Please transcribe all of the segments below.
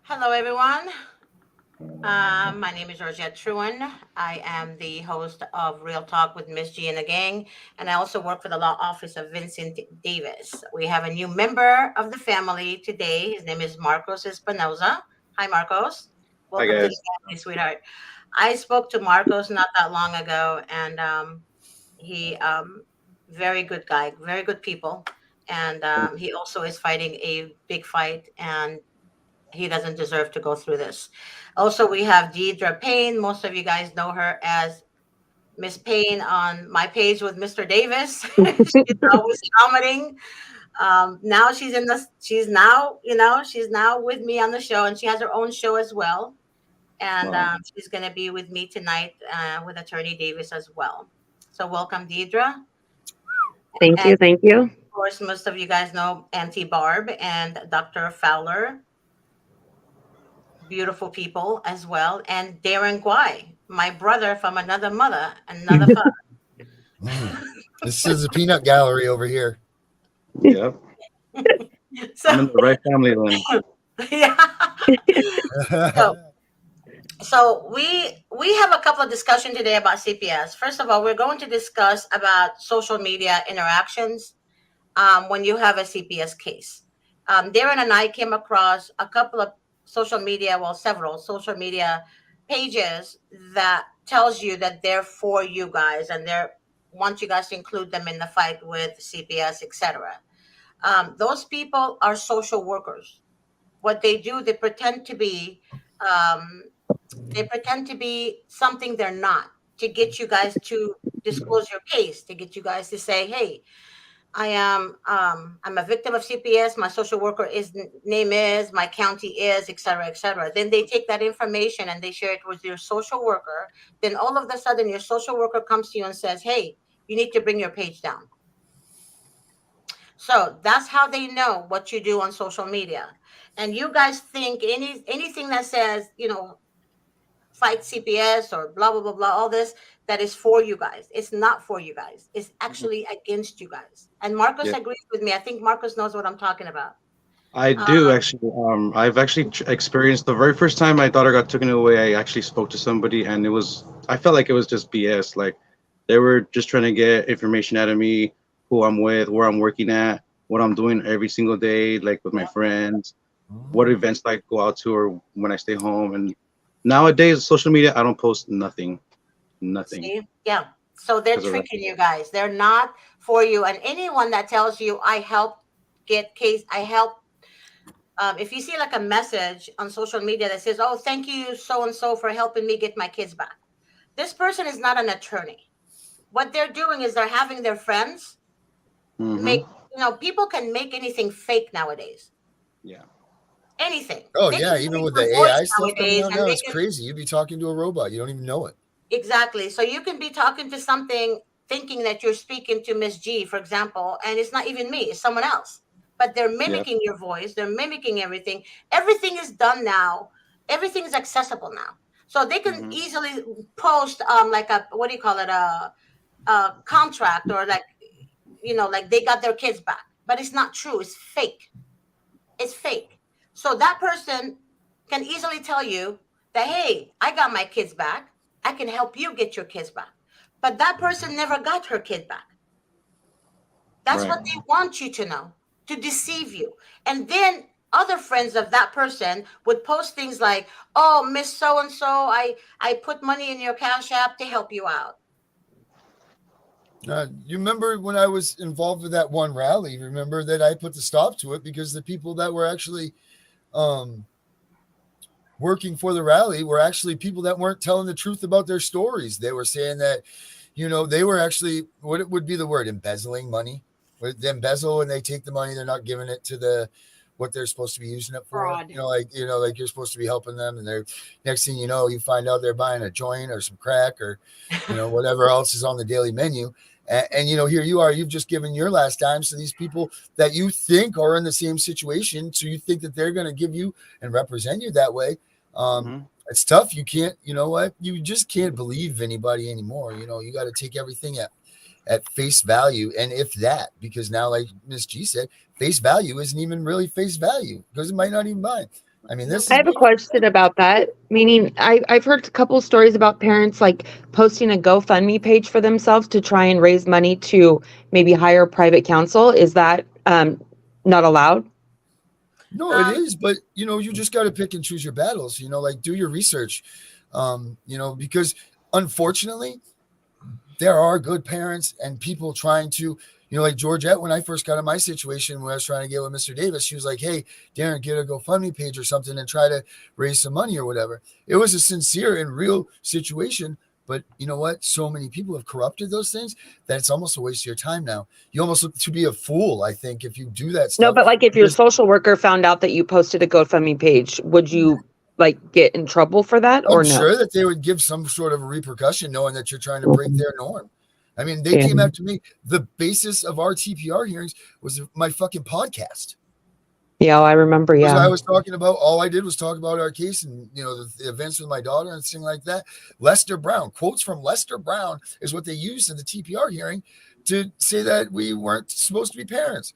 Hello, everyone. My name is Georgette Truan. I am the host of Real Talk with Miss G and the Gang, and I also work for the law office of Vincent Davis. We have a new member of the family today. His name is Marcos Espinoza. Hi, Marcos. Hi Welcome to the guys. family, sweetheart. I spoke to Marcos not that long ago, and he very good guy, very good people, and he also is fighting a big fight, and he doesn't deserve to go through this. Also, we have Deidre Payne. Most of you guys know her as Miss Payne on my page with Mr. Davis. She's always commenting. Now she's in the. She's now, she's now with me on the show, and she has her own show as well. And Wow. she's going to be with me tonight with Attorney Davis as well. So welcome, Deidre. Thank And you. Thank you. of course, most of you guys know Auntie Barb and Dr. Fowler, beautiful people as well, and Darren Guai, my brother from another mother, another father. This is a peanut gallery over here. Yep. I'm in So the right family then. yeah. So so we have a couple of discussion today about CPS. First of all, we're going to discuss about social media interactions when you have a CPS case. Darren and I came across a couple of social media, well, several social media pages that tells you that they're for you guys and they're want you guys to include them in the fight with CPS, etc. Those people are social workers. What they do, um, they pretend to be something they're not, to get you guys to disclose your case, to get you guys to say, hey, I'm a victim of CPS. My social worker is name is, my county is, et cetera, et cetera. Then they take that information and they share it with your social worker. Then all of a sudden your social worker comes to you and says, hey, you need to bring your page down. So that's how they know what you do on social media. And you guys think anything that says, fight CPS or blah blah blah blah, all this, that is for you guys. It's not for you guys. It's Mhm. actually against you guys. And Marcos Yeah, agrees with me. I think Marcos knows what I'm talking about. I Uh, do actually. I've actually experienced the very first time my daughter got taken away. I actually spoke to somebody, and I felt like it was just BS. Like they were just trying to get information out of me, who I'm with, where I'm working at, what I'm doing every single day, like with my yeah. friends, what events I go out to, or when I stay home. And nowadays, social media, I don't post nothing, nothing, See, yeah. So they're because of that. tricking you guys. They're not for you. And anyone that tells you I helped get case, I helped. If you see like a message on social media that says, "Oh, thank you so and so for helping me get my kids back," this person is not an attorney. What they're doing is they're having their friends Mm-hmm. make, people can make anything fake nowadays. Yeah. Anything. Oh They can yeah, even change with your the voice AI stuff coming nowadays out and now, they it's can. crazy. You'd be talking to a robot, you don't even know it. Exactly. So you can be talking to something thinking that you're speaking to Miss G, for example, and it's not even me, it's someone else. But they're Yep. mimicking your voice, they're mimicking everything. Everything is done now. Everything is accessible now. So they can Mm-hmm. easily post like a, what do you call it, a contract, or like, like they got their kids back. But it's not true. It's fake. It's fake. So that person can easily tell you that, hey, I got my kids back. I can help you get your kids back. But that person never got her kid back. That's Right. what they want you to know, to deceive you. And then other friends of that person would post things like, oh, Miss So and so, I put money in your Cash App to help you out. You remember when I was involved with that one rally? Remember that I put the stop to it because the people that were actually um, working for the rally were actually people that weren't telling the truth about their stories. They were saying that, they were actually, what it would be the word, embezzling money. They embezzle and they take the money, they're not giving it to the what they're supposed to be using it for. Fraud. Like you're supposed to be helping them, and they're next thing you know, you find out they're buying a joint or some crack or whatever else is on the daily menu. And here you are, you've just given your last dime to these people that you think are in the same situation. So you think that they're going to give you and represent you that way. Mm-hmm. It's tough. You can't, you know what? You just can't believe anybody anymore. You got to take everything at face value. And if that, because now, like Miss G said, face value isn't even really face value because it might not even buy. I mean, this I is have a question about that. Meaning, I've heard a couple stories about parents like posting a GoFundMe page for themselves to try and raise money to maybe hire private counsel. Is that not allowed? no, it is, but you just got to pick and choose your battles. Like do your research. Because unfortunately, there are good parents and people trying to, like Georgette, when I first got in my situation where I was trying to get with Mr. Davis, she was like, hey, Darren, get a GoFundMe page or something and try to raise some money or whatever. It was a sincere and real situation. But you know what? So many people have corrupted those things that it's almost a waste of your time now. You almost look to be a fool, I think, if you do that No, stuff. but like if your Because social worker found out that you posted a GoFundMe page, would you like get in trouble for that I'm or no? sure that they would give some sort of a repercussion knowing that you're trying to break their norm. I mean, they Yeah. came after me. The basis of our TPR hearings was my fucking podcast. Yeah, I remember. Was I Yeah. was talking about, all I did was talk about our case and the events with my daughter and things like that. Lester Brown, quotes from Lester Brown is what they used in the TPR hearing to say that we weren't supposed to be parents.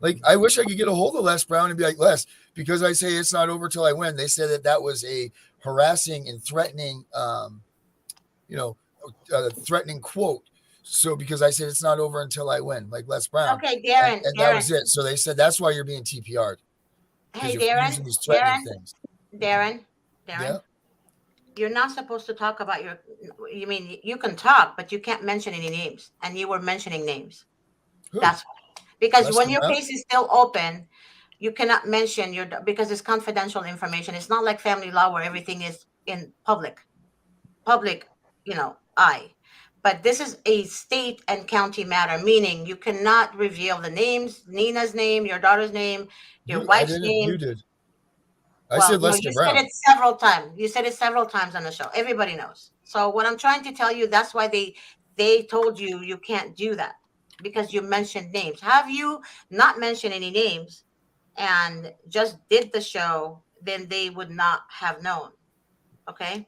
Like, I wish I could get a hold of Les Brown and be like, Les, because I say it's not over till I win. They said that was a harassing and threatening, you know, threatening quote. So because I said it's not over until I win, like Les Brown, Okay, and, Darren, and that Darren. was it. So they said that's why you're being TPR'd, because Hey, you're Darren, using these threatening Darren, things. Darren, Yeah. Darren. You're not supposed to talk about your. You mean you can talk, but you can't mention any names, and you were mentioning names. Who? That's why. Because when Lester your Brown? case is still open, you cannot mention your because it's confidential information. It's not like family law where everything is in public, eye. But this is a state and county matter, meaning you cannot reveal the names, Nina's name, your daughter's name, your I wife's didn't. You name. did. I Well, said no, Lester you said Brown. it several times. You said it several times on the show. Everybody knows. So what I'm trying to tell you, that's why they told you you can't do that because you mentioned names. Have you not mentioned any names and just did the show, then they would not have known. Okay?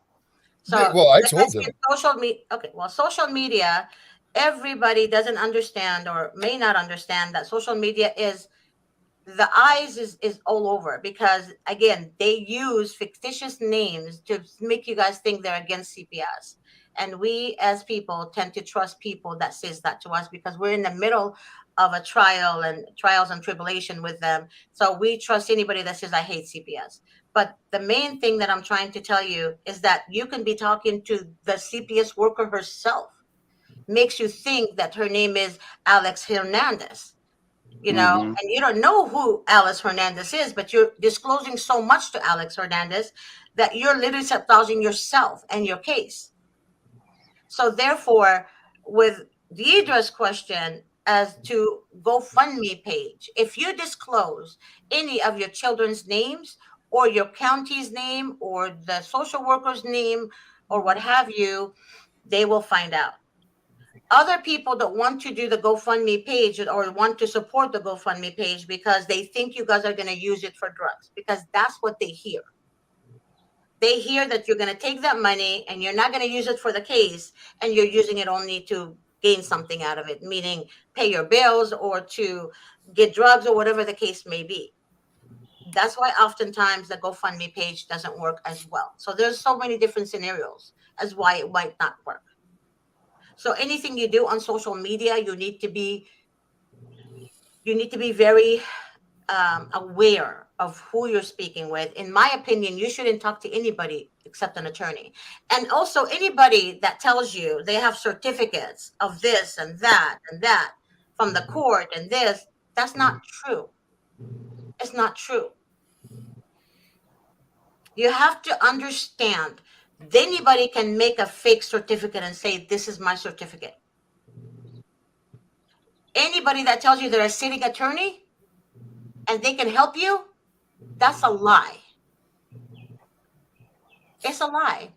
So, Well, I like I told said, them. social media. Okay, well, social media, everybody doesn't understand or may not understand that social media is the eyes is all over because again they use fictitious names to make you guys think they're against CPS, and we as people tend to trust people that says that to us because we're in the middle of a trial and trials and tribulation with them, so we trust anybody that says I hate CPS. But the main thing that I'm trying to tell you is that you can be talking to the CPS worker herself, makes you think that her name is Alex Hernandez, Hmm. and you don't know who Alex Hernandez is, but you're disclosing so much to Alex Hernandez that you're literally sabotaging yourself and your case. So therefore, with Deidre's question as to GoFundMe page, if you disclose any of your children's names or your county's name or the social worker's name or what have you, they will find out. Other people that want to do the GoFundMe page or want to support the GoFundMe page because they think you guys are going to use it for drugs, because that's what they hear. They hear that you're going to take that money and you're not going to use it for the case and you're using it only to gain something out of it, meaning pay your bills or to get drugs or whatever the case may be. That's why oftentimes the GoFundMe page doesn't work as well. So there's so many different scenarios as why it might not work. So anything you do on social media, you need to be very aware of who you're speaking with. In my opinion, you shouldn't talk to anybody except an attorney. And also anybody that tells you they have certificates of this and that from the court and this, that's not true. It's not true. You have to understand anybody can make a fake certificate and say, this is my certificate. Anybody that tells you they're a sitting attorney and they can help you, that's a lie. It's a lie.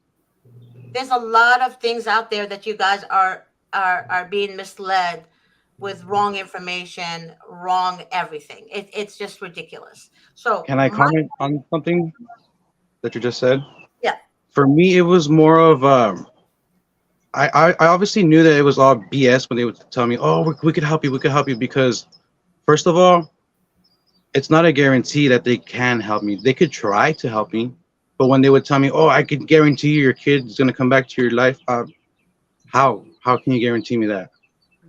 There's a lot of things out there that you guys are being misled with wrong information, wrong everything. It's just ridiculous. So Can I my comment on something that you just said? yeah, For me, it was more of I obviously knew that it was all BS when they would tell me, "Oh, we could help you, we could help you," because first of all, it's not a guarantee that they can help me. They could try to help me, but when they would tell me, "Oh, I could guarantee you your kid's gonna come back to your life," how can you guarantee me that?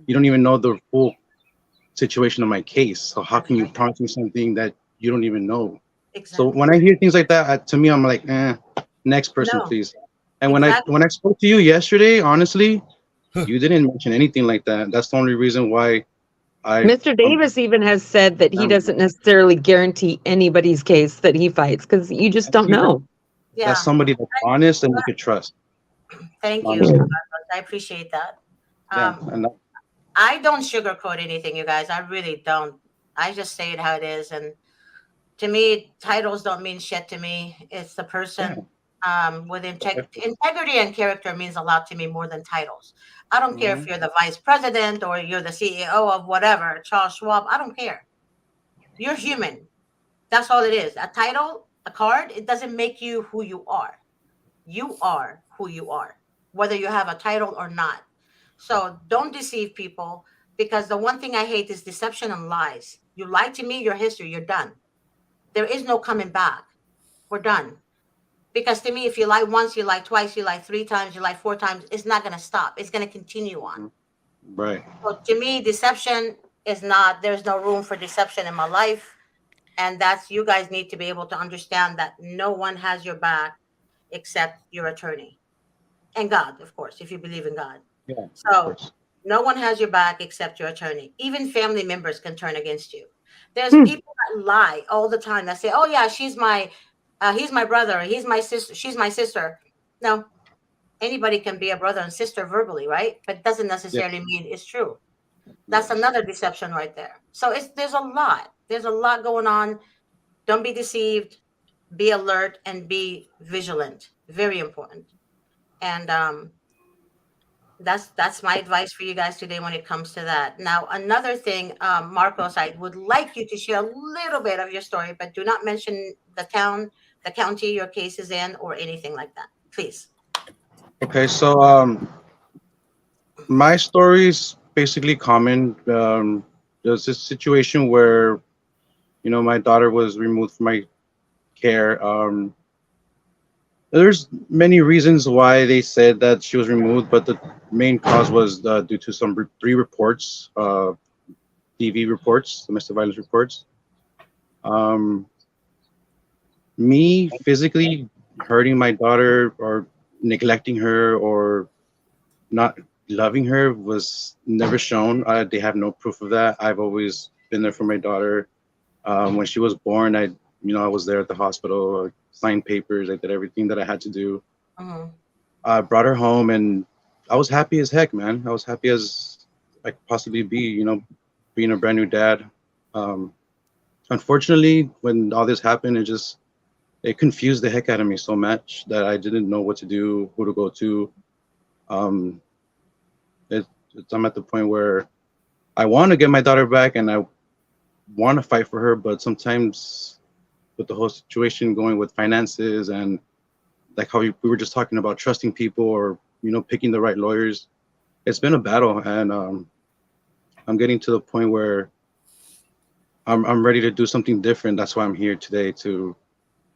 You don't even know the full situation of my case. So how can you Exactly. promise me something that you don't even know? So Exactly. when I hear things like that, to me, I'm like, next person, No, please. And when I exactly. when I spoke to you yesterday, honestly, you didn't mention anything like that. That's the only reason why I Mr. Davis even has said that he um, doesn't necessarily guarantee anybody's case that he fights because you just don't see that know. that's Yeah. somebody that's And honest and you could trust. thank you, Honestly, Yeah. Marcos. I appreciate that. yeah, Um, and I don't sugarcoat anything, you guys. I really don't. I just say it how it is. And to me, titles don't mean shit to me. It's the yeah, person with definitely. integrity and character means a lot to me more than titles. I don't care if Mhm. you're the vice president or you're the CEO of whatever, Charles Schwab. I don't care. You're human. That's all it is. A title, a card, it doesn't make you who you are. You are who you are, whether you have a title or not. So don't deceive people because the one thing I hate is deception and lies. You lie to me, your history, you're done. There is no coming back. We're done. Because to me, if you lie once, you lie twice, you lie three times, you lie four times, it's not going to stop. It's going to continue on. Mhm. Right. So to me, deception is not, there's no room for deception in my life. And that's, you guys need to be able to understand that no one has your back except your attorney and God, of course, if you believe in God. Yeah, of So course. no one has your back except your attorney. Even family members can turn against you. There's Hmm. people that lie all the time that say, "Oh yeah, he's my brother, he's my sister, she's my sister." No, anybody can be a brother and sister verbally, right? But doesn't necessarily Yes. mean it's true. That's Yes. another deception right there. So it's there's a lot. There's a lot going on. Don't be deceived. Be alert and be vigilant. Very important. And that's my advice for you guys today when it comes to that. Now, another thing, Marcos, I would like you to share a little bit of your story, but do not mention the town, the county your case is in, or anything like that, please. Okay, so my story's basically common. There's this situation where my daughter was removed from my care. There's many reasons why they said that she was removed, but the main cause was due to some three reports, DV reports, domestic violence reports. Um, Me physically hurting my daughter or neglecting her or not loving her was never shown. They have no proof of that. I've always been there for my daughter. When she was born, I was there at the hospital. I signed papers. I did everything that I had to do. Hmm. I brought her home, and I was happy as heck, man. I was happy as I could possibly be. Being a brand new dad. Um, Unfortunately, when all this happened, it confused the heck out of me so much that I didn't know what to do, who to go to. Um, I'm at the point where I want to get my daughter back and I want to fight for her, but sometimes with the whole situation going with finances and like how we were just talking about trusting people or picking the right lawyers, it's been a battle, and I'm getting to the point where I'm ready to do something different. That's why I'm here today to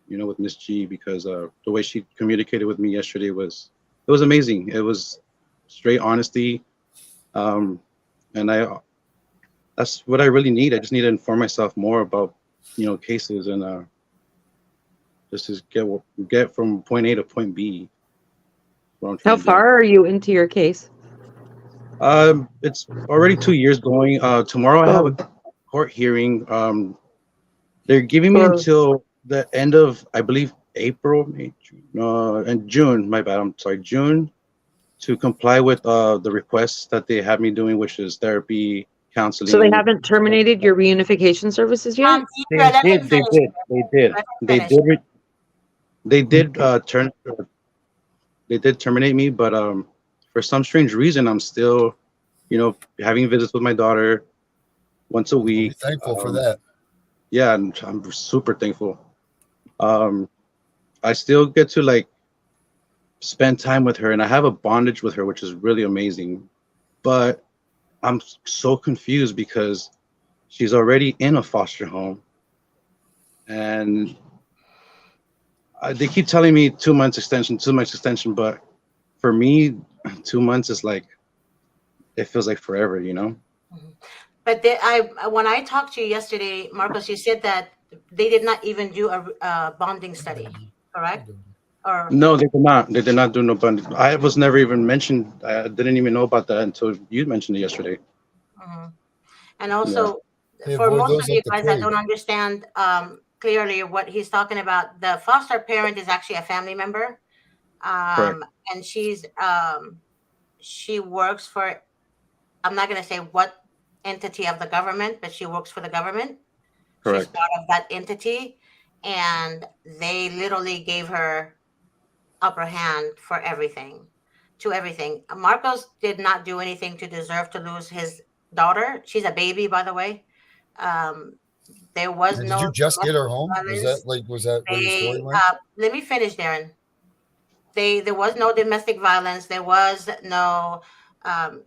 with Miss G, because the way she communicated with me yesterday was amazing. It was straight honesty, um, and that's what I really need. I just need to inform myself more about cases and just to get from point A to point B. What I'm How trying to do. far are you into your case? It's already 2 years going. Tomorrow I have a Oh, court hearing. They're giving me for until the end of, I believe, April, May, June, and June. My bad. I'm sorry, June, to comply with the requests that they have me doing, which is therapy, so they counseling. haven't terminated your reunification services yet? Deidre, let him finish. Let him They finish. did, they did they did terminate me, but for some strange reason, I'm still, having visits with my daughter once a Well, be week. thankful for that. Yeah, and I'm super thankful. Um, I still get to like spend time with her, and I have a bondage with her, which is really amazing. But I'm so confused because she's already in a foster home. and they keep telling me 2 months extension, 2 months extension, but for me, 2 months is like it feels like forever, you know? Mhm. But when I talked to you yesterday, Marcos, you said that they did not even do a bonding study, correct? Or No, they did not. They did not do no bond. I was never even mentioned. I didn't even know about that until you mentioned it yesterday. mhm. And Yeah, also, They for avoid most those of you like the guys that plague. don't understand clearly what he's talking about, the foster parent is actually a family member, correct. um, and she works for, I'm not going to say what entity of the government, but she works for the government. She's Correct. part of that entity, and they literally gave her upper hand for everything, to everything. Marcos did not do anything to deserve to lose his daughter. She's a baby, by the way. Um, there was And did you no just get her domestic home? violence. Was that where your story They went? let me finish, Darren. There was no domestic violence. There was no um,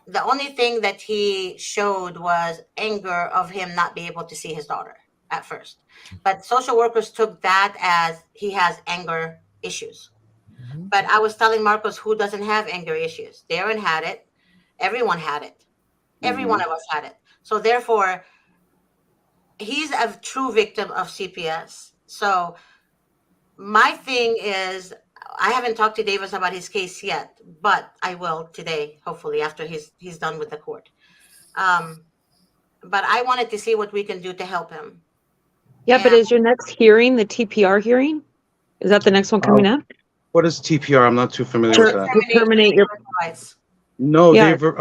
the only thing that he showed was anger of him not being able to see his daughter at first. But social workers took that as he has anger issues. Hmm. But I was telling Marcos who doesn't have anger issues. Darren had it. Everyone had it. Every Hmm. one of us had it. So therefore, he's a true victim of CPS. So my thing is, I haven't talked to Davis about his case yet, but I will today, hopefully after he's done with the court. Um, but I wanted to see what we can do to help him. Yeah, but And is your next hearing the TPR hearing? Is that the next one Uh, coming up? what is TPR? I'm not too familiar it's with a that. To termination terminate of your, parental rights. No, yeah, they've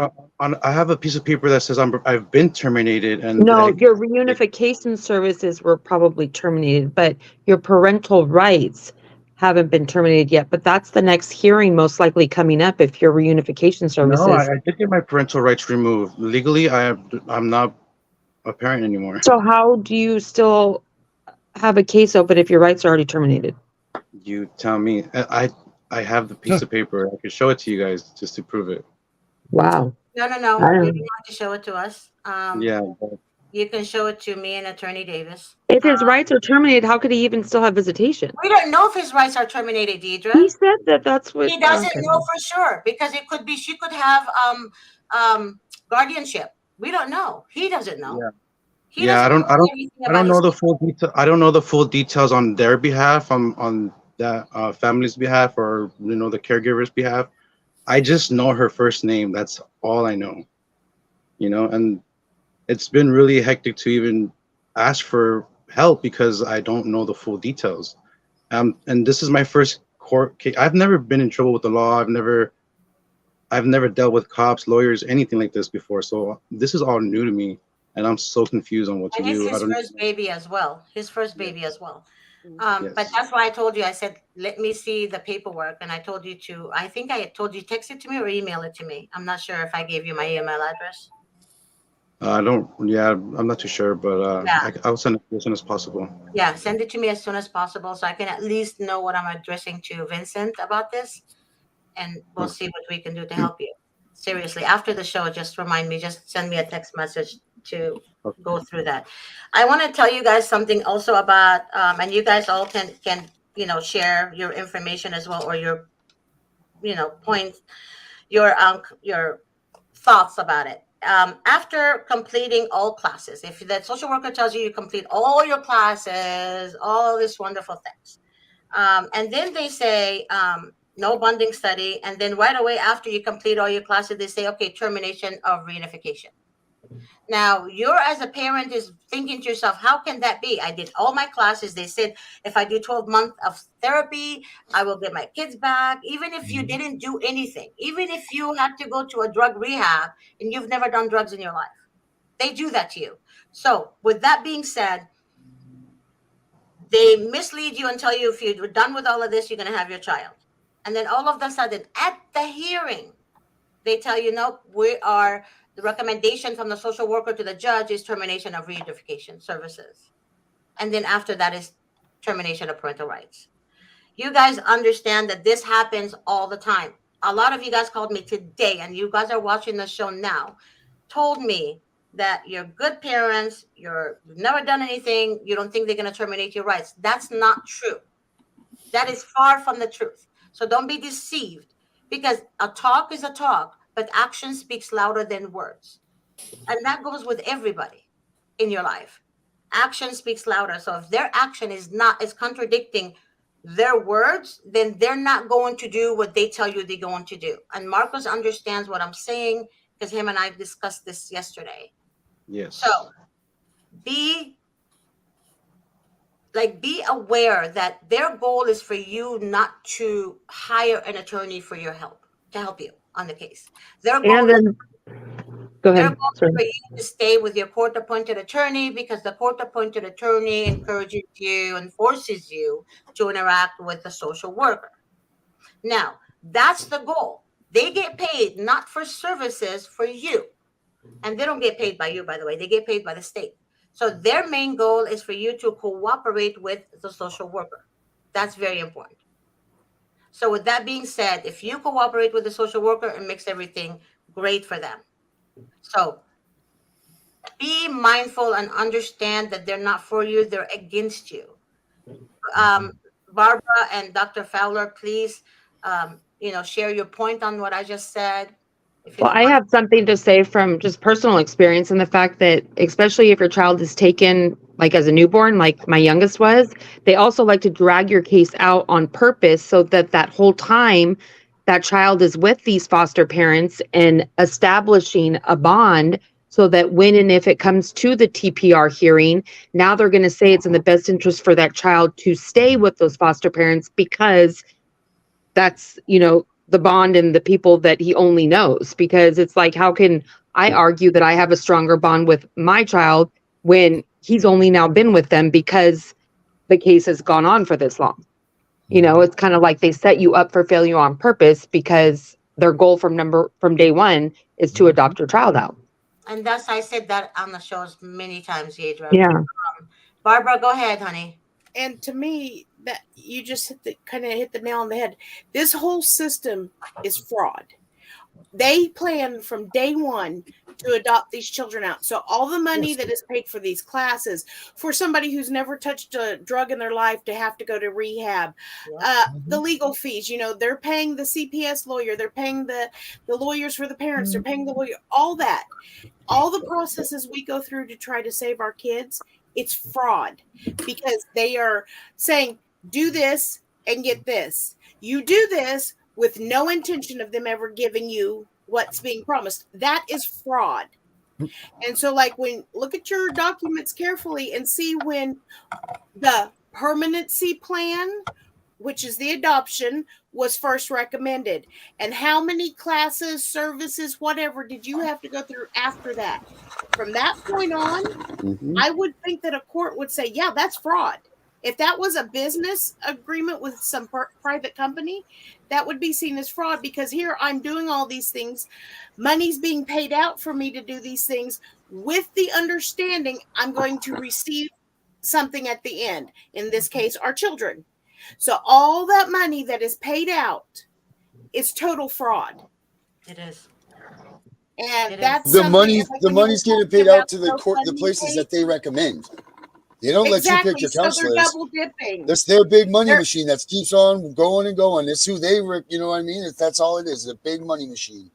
I have a piece of paper that says I've been terminated, and no, your reunification services were probably terminated, but your parental rights haven't been terminated yet. But that's the next hearing most likely coming up if your reunification no, services. I did get my parental rights removed legally. I'm not a parent anymore. So how do you still have a case open if your rights are already terminated? You tell me. I have the piece of paper. I could show it to you guys just to prove it. Wow. No, no, I no. You don't don't have to show it to us. Yeah, You can show it to me and Attorney Davis. If his rights are terminated, how could he even still have visitation? We don't know if his rights are terminated, He Deidre. said that that's what. He doesn't Okay. know for sure because it could be she could have guardianship. We don't know. He doesn't know. yeah. He Yeah, doesn't know anything I about don't know his the case. full detail. I don't know the full details on their behalf, on that family's behalf, or the caregiver's behalf. I just know her first name. That's all I know. And it's been really hectic to even ask for help because I don't know the full details. And this is my first court case. I've never been in trouble with the law. I've never dealt with cops, lawyers, anything like this before. So this is all new to me, and I'm so confused on what to And it's do. I his don't. first baby as well. His first baby Yes. as well. But Yes. that's why I told you, I said, let me see the paperwork. And I told you to, I think I told you, text it to me or email it to me. I'm not sure if I gave you my email address. I don't. Yeah, I'm not too sure, but Yeah. I'll send it as soon as possible. Yeah. Send it to me as soon as possible so I can at least know what I'm addressing to Vincent about this. And we'll see Okay. what we can do to help you. Seriously, after the show, just remind me, just send me a text message to Okay. go through that. I want to tell you guys something also about, and you guys all can share your information as well, or your points, your thoughts about it. After completing all classes, if the social worker tells you you complete all your classes, all these wonderful things, and then they say no bonding study, and then right away after you complete all your classes, they say, okay, termination of reunification. Now you're as a parent is thinking to yourself, how can that be? I did all my classes. They said if I do 12 months of therapy, I will get my kids back. Even if you Mhm. didn't do anything, even if you had to go to a drug rehab and you've never done drugs in your life, they do that to you. So with that being said, they mislead you and tell you if you're done with all of this, you're going to have your child. And then all of a sudden, at the hearing, they tell you, nope, the recommendation from the social worker to the judge is termination of reunification services. And then after that is termination of parental rights. You guys understand that this happens all the time. A lot of you guys called me today, and you guys are watching the show now, told me that you're good parents, you've never done anything, you don't think they're going to terminate your rights. That's not true. That is far from the truth. So don't be deceived, because a talk is a talk, but action speaks louder than words. And that goes with everybody in your life. Action speaks louder. So if their action is contradicting their words, then they're not going to do what they tell you they're going to do. And Marcos understands what I'm saying, because him and I discussed this yesterday. So Yes. be be aware that their goal is for you not to hire an attorney for your help to help you on the case. Their goal And is then go their ahead. goal is Sorry. for you to stay with your court appointed attorney, because the court appointed attorney encourages you and forces you to interact with the social worker. Now, that's the goal. They get paid not for services for you. And they don't get paid by you, by the way. They get paid by the state. So their main goal is for you to cooperate with the social worker. That's very important. So, with that being said, if you cooperate with the social worker, it makes everything great for them. So, be mindful and understand that they're not for you, they're against you. Um, Barbara and Dr. Fowler, please, share your point on what I just said, if you Well, don't I mind. have something to say from just personal experience and the fact that, especially if your child is taken like as a newborn, like my youngest was, they also like to drag your case out on purpose so that that whole time that child is with these foster parents and establishing a bond so that when and if it comes to the TPR hearing, now they're going to say it's in the best interest for that child to stay with those foster parents because that's the bond and the people that he only knows, because it's like, how can I argue that I have a stronger bond with my child when he's only now been with them because the case has gone on for this long? It's kind of like they set you up for failure on purpose because their goal from day one is to adopt your child out. And thus, I said that on the shows many times, Yadra. Yeah. Barbara, go ahead, honey. And to me, that you just hit the nail on the head. This whole system is fraud. They plan from day one to adopt these children out. So all the money that is paid for these classes, for somebody who's never touched a drug in their life to have to go to rehab, the legal fees, they're paying the CPS lawyer, they're paying the lawyers for the parents, they're paying the lawyer, all that. All the processes we go through to try to save our kids, it's fraud, because they are saying, do this and get this. You do this with no intention of them ever giving you what's being promised. That is fraud. And so, look at your documents carefully and see when the permanency plan, which is the adoption, was first recommended, and how many classes, services, whatever did you have to go through after that. From that point on, I would think that a court would say, yeah, that's fraud. If that was a business agreement with some private company, that would be seen as fraud, because here I'm doing all these things. Money's being paid out for me to do these things with the understanding I'm going to receive something at the end. In this case, our children. So all that money that is paid out is total fraud. It is. And that's The something money, that, the when you were money's getting talking paid about out to the court, the places GoFundMe that they page, recommend. They don't let you pick exactly. your So they're counselors. double dipping. That's their big money They're, machine that keeps on going and going. It's who they, you know what I mean? That's all it is, a big money machine.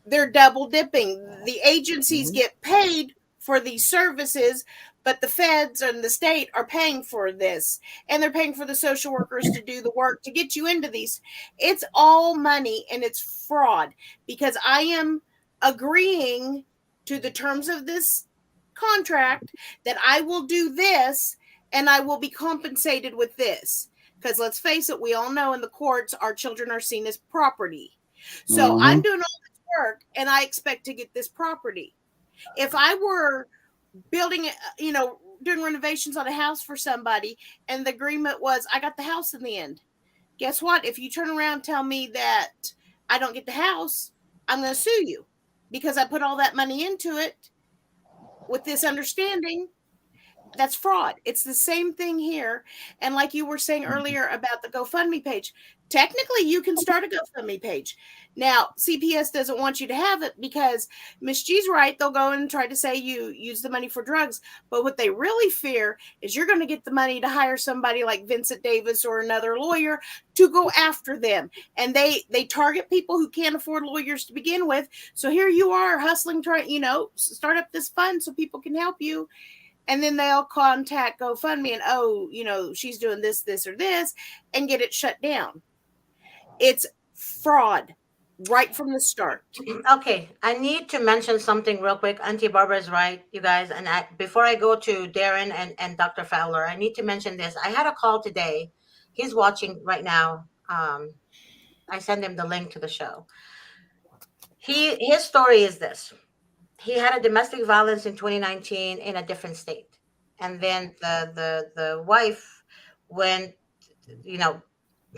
they're double dipping. The agencies get paid for these services, but the feds and the state are paying for this, and they're paying for the social workers to do the work to get you into these. It's all money, and it's fraud, because I am agreeing to the terms of this contract that I will do this and I will be compensated with this. Because let's face it, we all know in the courts our children are seen as property. So I'm doing all this work and I expect to get this property. If I were building, doing renovations on a house for somebody and the agreement was I got the house in the end, guess what? If you turn around and tell me that I don't get the house, I'm going to sue you, because I put all that money into it with this understanding That's fraud. It's the same thing here. And like you were saying Mhm. earlier about the GoFundMe page, technically you can start a GoFundMe page. Now, CPS doesn't want you to have it because Miss G's right. They'll go and try to say you use the money for drugs. But what they really fear is you're going to get the money to hire somebody like Vincent Davis or another lawyer to go after them. And they target people who can't afford lawyers to begin with. So here you are hustling, trying, start up this fund so people can help you, and then they'll contact GoFundMe and, oh, she's doing this, this, or this, and get it shut down. It's fraud right from the start. Okay, I need to mention something real quick. Auntie Barbara is right, you guys. And before I go to Darren and Dr. Fowler, I need to mention this. I had a call today. He's watching right now. I sent him the link to the show. His story is this. He had a domestic violence in 2019 in a different state. And then the wife went, you know,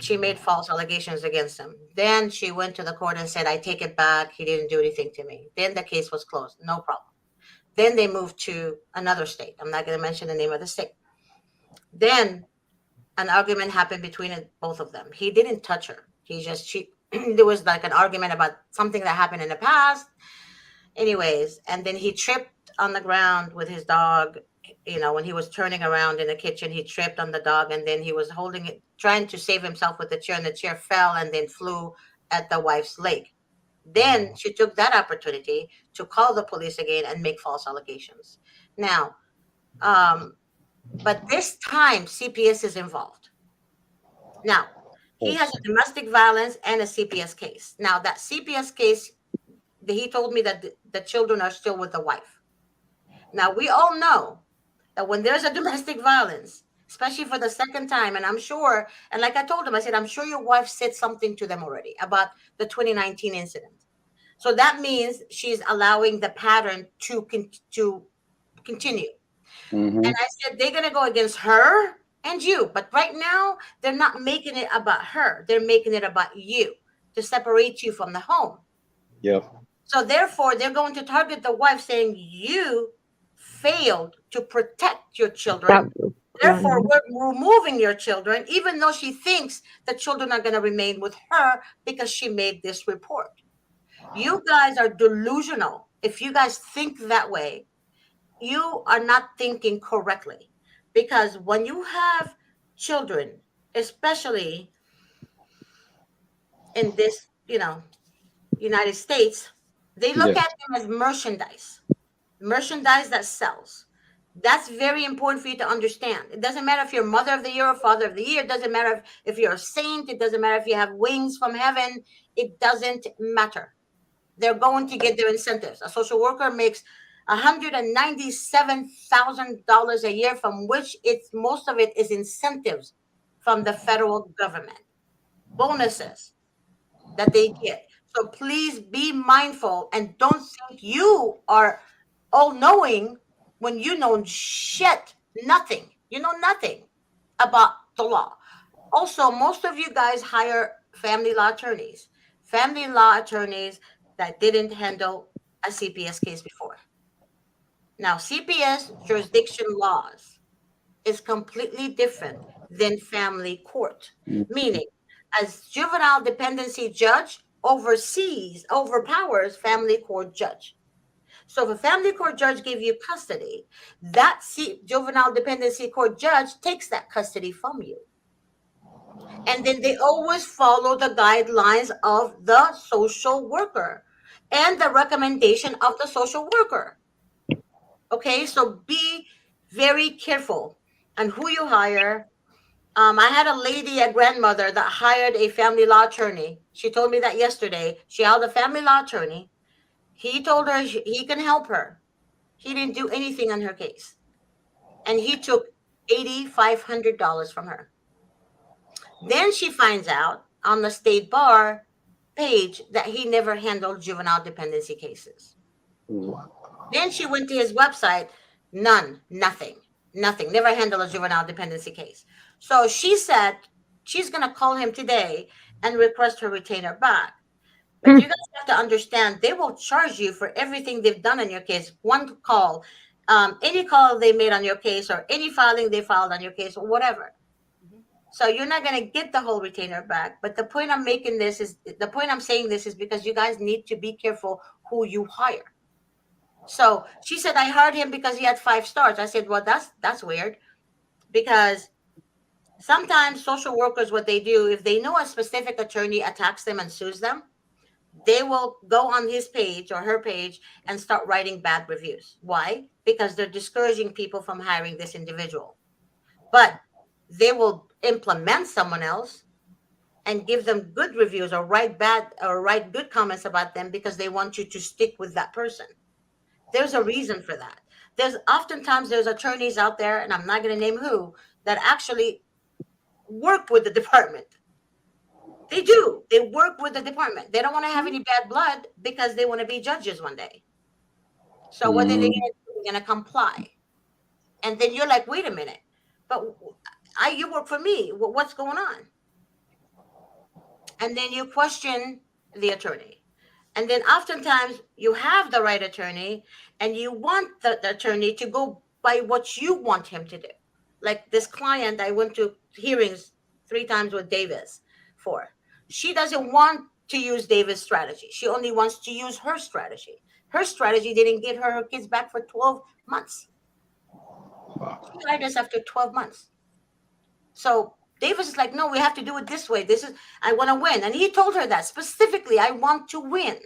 she made false allegations against him. Then she went to the court and said, I take it back. He didn't do anything to me. Then the case was closed. No problem. Then they moved to another state. I'm not going to mention the name of the state. Then an argument happened between both of them. He didn't touch her. There was like an argument about something that happened in the past. Anyways, and then he tripped on the ground with his dog. When he was turning around in the kitchen, he tripped on the dog, and then he was holding it, trying to save himself with the chair, and the chair fell and then flew at the wife's leg. Then she took that opportunity to call the police again and make false allegations. Now, um, but this time CPS is involved. Now, he has a domestic violence and a CPS case. Now, that CPS case, he told me that the children are still with the wife. Now, we all know that when there's a domestic violence, especially for the second time, and I'm sure, and like I told him, I said, I'm sure your wife said something to them already about the 2019 incident. So that means she's allowing the pattern to continue. Mhm. And I said, they're going to go against her and you. But right now, they're not making it about her. They're making it about you to separate you from the home. Yep. So therefore, they're going to target the wife, saying you failed to protect your children. That, yeah. Therefore, we're removing your children, even though she thinks the children are going to remain with her because she made this report. You guys are delusional. If you guys think that way, you are not thinking correctly. Because when you have children, especially in this, United States, they look Yeah. at them as merchandise that sells. That's very important for you to understand. It doesn't matter if you're mother of the year or father of the year. It doesn't matter if you're a saint. It doesn't matter if you have wings from heaven. It doesn't matter. They're going to get their incentives. A social worker makes $197,000 a year, from which most of it is incentives from the federal government, bonuses that they get. So please be mindful and don't think you are all knowing when you know shit, nothing. You know nothing about the law. Also, most of you guys hire family law attorneys that didn't handle a CPS case before. Now, CPS jurisdiction laws is completely different than family court, meaning as juvenile dependency judge overpowers family court judge. So if a family court judge gave you custody, that juvenile dependency court judge takes that custody from you. And then they always follow the guidelines of the social worker and the recommendation of the social worker. Okay, so be very careful on who you hire. I had a lady, a grandmother, that hired a family law attorney. She told me that yesterday. She hired a family law attorney. He told her he can help her. He didn't do anything on her case. And he took $8,500 from her. Then she finds out on the state bar page that he never handled juvenile dependency cases. Then she went to his website, nothing, never handled a juvenile dependency case. So she said she's going to call him today and request her retainer back. But you guys have to understand, they will charge you for everything they've done in your case. One call, any call they made on your case or any filing they filed on your case or whatever. Mhm. So you're not going to get the whole retainer back. But the point I'm saying this is because you guys need to be careful who you hire. So she said, I hired him because he had 5 stars. I said, well, that's weird because sometimes social workers, what they do, if they know a specific attorney attacks them and sues them, they will go on his page or her page and start writing bad reviews. Why? Because they're discouraging people from hiring this individual. But they will implement someone else and give them good reviews or write good comments about them because they want you to stick with that person. There's a reason for that. There's attorneys out there, and I'm not going to name who, that actually work with the department. They do. They work with the department. They don't want to have any bad blood because they want to be judges one day. So what are they going Mm, to do? They're going to comply. And then you're like, wait a minute, but you work for me. What's going on? And then you question the attorney. And then oftentimes you have the right attorney and you want the attorney to go by what you want him to do. Like this client I went to hearings 3 times with Davis for. She doesn't want to use Davis' strategy. She only wants to use her strategy. Her strategy didn't get her kids back for 12 months. She wow. hired us after 12 months. So Davis is like, no, we have to do it this way. I want to win. And he told her that specifically, I want to win.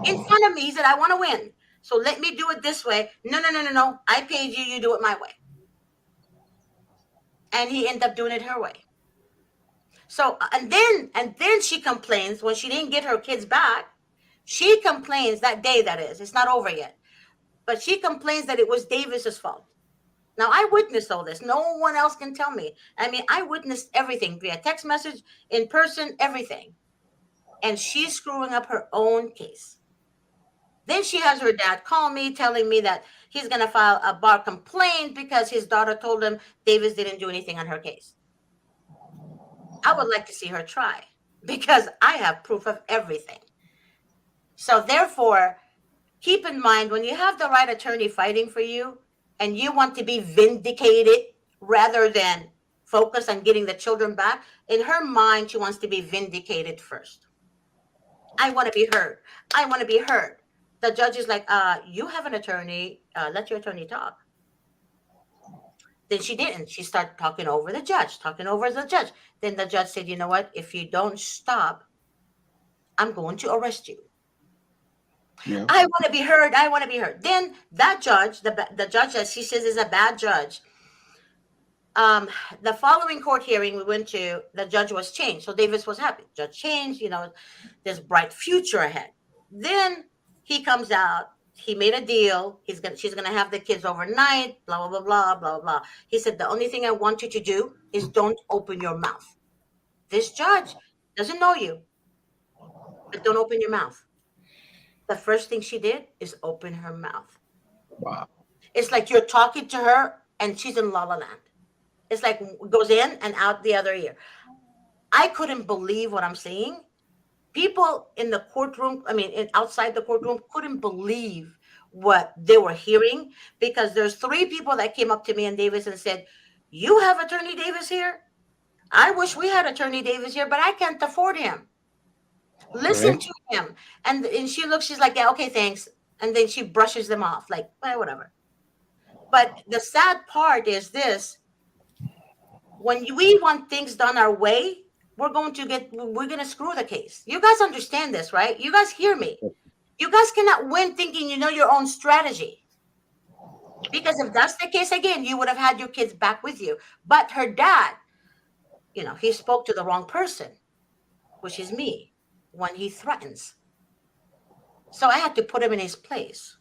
In front of me, he said, I want to win. So let me do it this way. No, no, no, no, no. I paid you. You do it my way. And he ended up doing it her way. So, and then she complains when she didn't get her kids back. She complains that day, that is. It's not over yet. But she complains that it was Davis's fault. Now, I witnessed all this. No one else can tell me. I mean, I witnessed everything via text message, in person, everything. And she's screwing up her own case. Then she has her dad call me telling me that he's going to file a bar complaint because his daughter told him Davis didn't do anything on her case. I would like to see her try because I have proof of everything. So, therefore, keep in mind when you have the right attorney fighting for you and you want to be vindicated rather than focus on getting the children back, in her mind, she wants to be vindicated first. I want to be heard. I want to be heard. The judge is like, you have an attorney. Let your attorney talk. Then she didn't. She started talking over the judge, talking over the judge. Then the judge said, you know what? If you don't stop, I'm going to arrest you. Yeah. I want to be heard. I want to be heard. Then that judge, the judge that she says is a bad judge, um, the following court hearing we went to, the judge was changed. So Davis was happy. Judge changed, there's bright future ahead. Then he comes out, he made a deal. She's gonna have the kids overnight, blah, blah, blah, blah, blah, blah. He said, the only thing I want you to do is don't open your mouth. This judge doesn't know you, but don't open your mouth. The first thing she did is open her mouth. Wow. It's like you're talking to her and she's in la la land. It's like goes in and out the other ear. I couldn't believe what I'm seeing. People in the courtroom, I mean, outside the courtroom, couldn't believe what they were hearing because there's 3 people that came up to me and Davis and said, "You have Attorney Davis here? I wish we had Attorney Davis here, but I can't afford him. Listen Right. to him." And she looks, she's like, "Yeah, okay, thanks." And then she brushes them off, like, whatever. But the sad part is this: when we want things done our way, we're going to screw the case. You guys understand this, right? You guys hear me. You guys cannot win thinking you know your own strategy. Because if that's the case again, you would have had your kids back with you. But her dad, he spoke to the wrong person, which is me, when he threatens. So I had to put him in his place.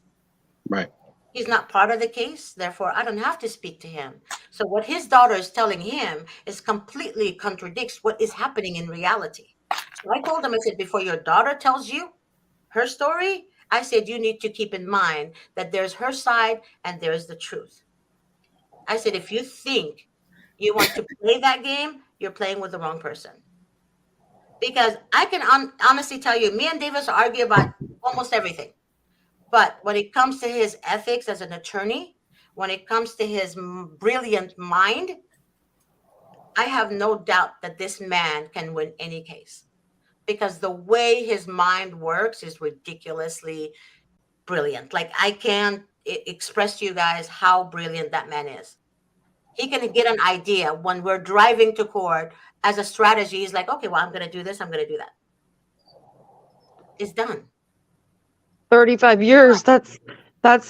Right. He's not part of the case, therefore I don't have to speak to him. So what his daughter is telling him is completely contradicts what is happening in reality. So I told him, I said, before your daughter tells you her story, I said, you need to keep in mind that there's her side and there's the truth. I said, if you think you want to play that game, you're playing with the wrong person. Because I can honestly tell you, me and Davis argue about almost everything. But when it comes to his ethics as an attorney, when it comes to his brilliant mind, I have no doubt that this man can win any case because the way his mind works is ridiculously brilliant. Like I can't express to you guys how brilliant that man is. He can get an idea when we're driving to court as a strategy. He's like, okay, well, I'm going to do this. I'm going to do that. It's done. 35 years. That's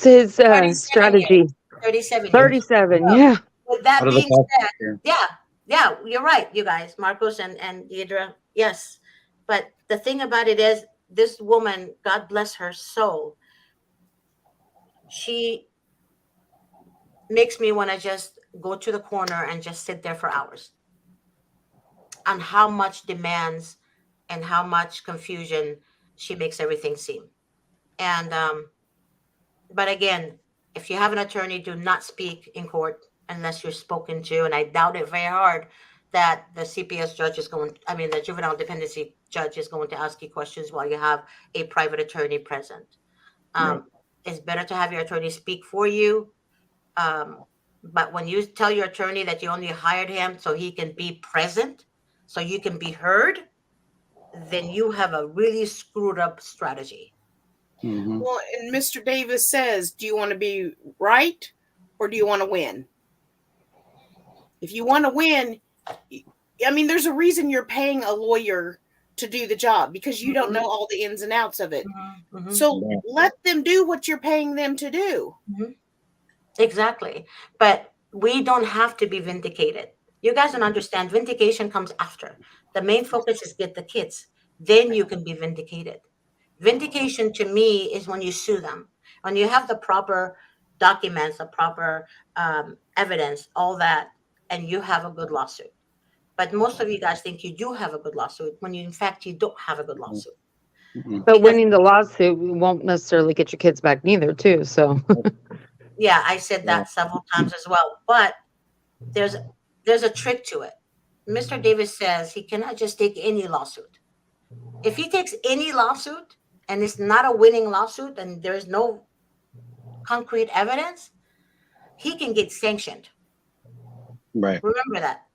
his 37 years. strategy. 37 years. 37. So, Yeah. with that Out of the being past said, year. yeah, yeah, you're right, you guys, Marcos and Deidre. Yes. But the thing about it is, this woman, God bless her soul, she makes me want to just go to the corner and just sit there for hours on how much demands and how much confusion she makes everything seem. And but again, if you have an attorney, do not speak in court unless you're spoken to. And I doubt it very hard that the CPS judge is going, I mean, the juvenile dependency judge is going to ask you questions while you have a private attorney present. Right. Um, it's better to have your attorney speak for you. Um, but when you tell your attorney that you only hired him so he can be present, so you can be heard, then you have a really screwed up strategy. Hmm. Well, and Mr. Davis says, do you want to be right or do you want to win? If you want to win, I mean, there's a reason you're paying a lawyer to do the job because you don't Mhm, know all the ins and outs of it. mhm, mhm, So Yeah. let them do what you're paying them to do. mhm. Exactly. But we don't have to be vindicated. You guys don't understand. Vindication comes after. The main focus is get the kids. Then you can be vindicated. Vindication to me is when you sue them, when you have the proper documents, the proper evidence, all that, and you have a good lawsuit. But most of you guys think you do have a good lawsuit when you, in fact, you don't have a good lawsuit. Hmm. But Because, winning the lawsuit won't necessarily get your kids back neither, too. So yeah, I said Yeah. that several times as well. But there's there's a trick to it. Mr. Davis says he cannot just take any lawsuit. If he takes any lawsuit and it's not a winning lawsuit and there's no concrete evidence, he can get sanctioned. Right. Remember that.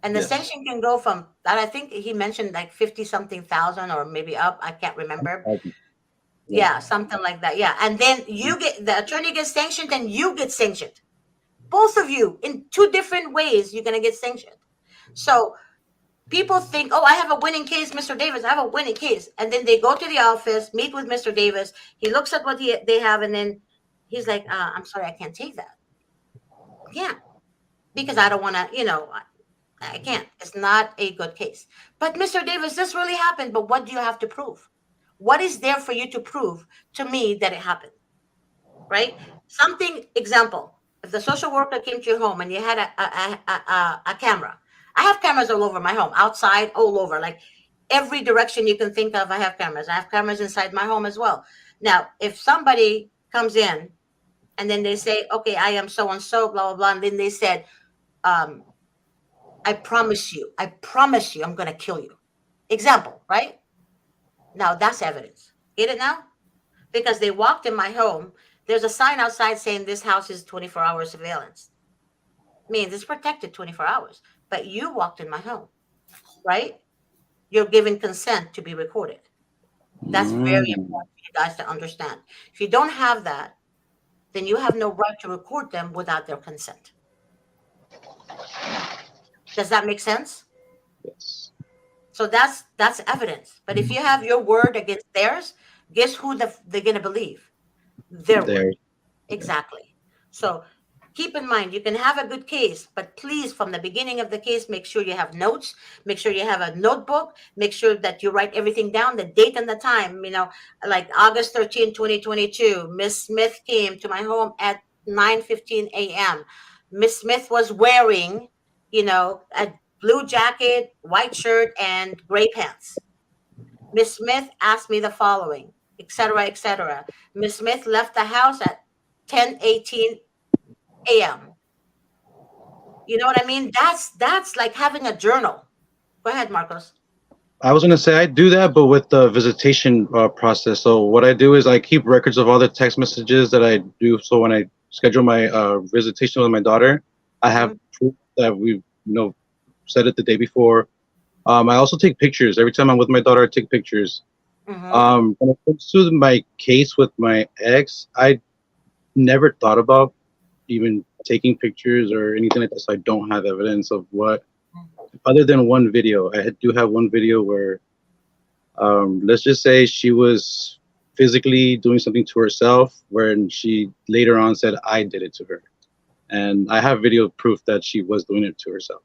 And the Yes. sanction can go from that. I think he mentioned like 50 something thousand or maybe up. I can't remember. Yeah. Yeah, something like that. Yeah. And then you get the attorney gets sanctioned and you get sanctioned. Both of you in two different ways, you're going to get sanctioned. So people think, oh, I have a winning case, Mr. Davis. I have a winning case. And then they go to the office, meet with Mr. Davis. He looks at what they have, and then he's like, I'm sorry, I can't take that. Yeah, because I don't want to, I can't. It's not a good case. But Mr. Davis, this really happened. But what do you have to prove? What is there for you to prove to me that it happened? Right? Something example. If the social worker came to your home and you had a camera, I have cameras all over my home, outside, all over, like every direction you can think of. I have cameras. I have cameras inside my home as well. Now, if somebody comes in and then they say, "Okay, I am so and so," blah blah blah, and then they said, um, I promise you, I'm going to kill you." Example, right? Now that's evidence. Get it now? Because they walked in my home. There's a sign outside saying this house is 24-hour surveillance. Means it's protected 24 hours. But you walked in my home, right? You're giving consent to be recorded. That's very Mm. important for you guys to understand. If you don't have that, then you have no right to record them without their consent. Does that make sense? Yes. So that's evidence. But if you have your word against theirs, guess who they're going to believe? Their word. There. Exactly. So keep in mind, you can have a good case, but please, from the beginning of the case, make sure you have notes, make sure you have a notebook, make sure that you write everything down, the date and the time. Like August 13, 2022, Miss Smith came to my home at 9:15 a.m. Miss Smith was wearing, a blue jacket, white shirt, and gray pants. Miss Smith asked me the following, etc., etc. Miss Smith left the house at 10:18 a.m. You know what I mean? That's like having a journal. Go ahead, Marcos. I was gonna say I do that, but with the visitation process. So what I do is I keep records of all the text messages that I do. So when I schedule my visitation with my daughter, I have Mhm, proof that we said it the day before. I also take pictures every time I'm with my daughter. I take pictures. mhm. When it comes to my case with my ex, I never thought about even taking pictures or anything like that. So I don't have evidence of what, other than one video. Do have one video where, let's just say she was physically doing something to herself, when she later on said I did it to her, and I have video proof that she was doing it to herself.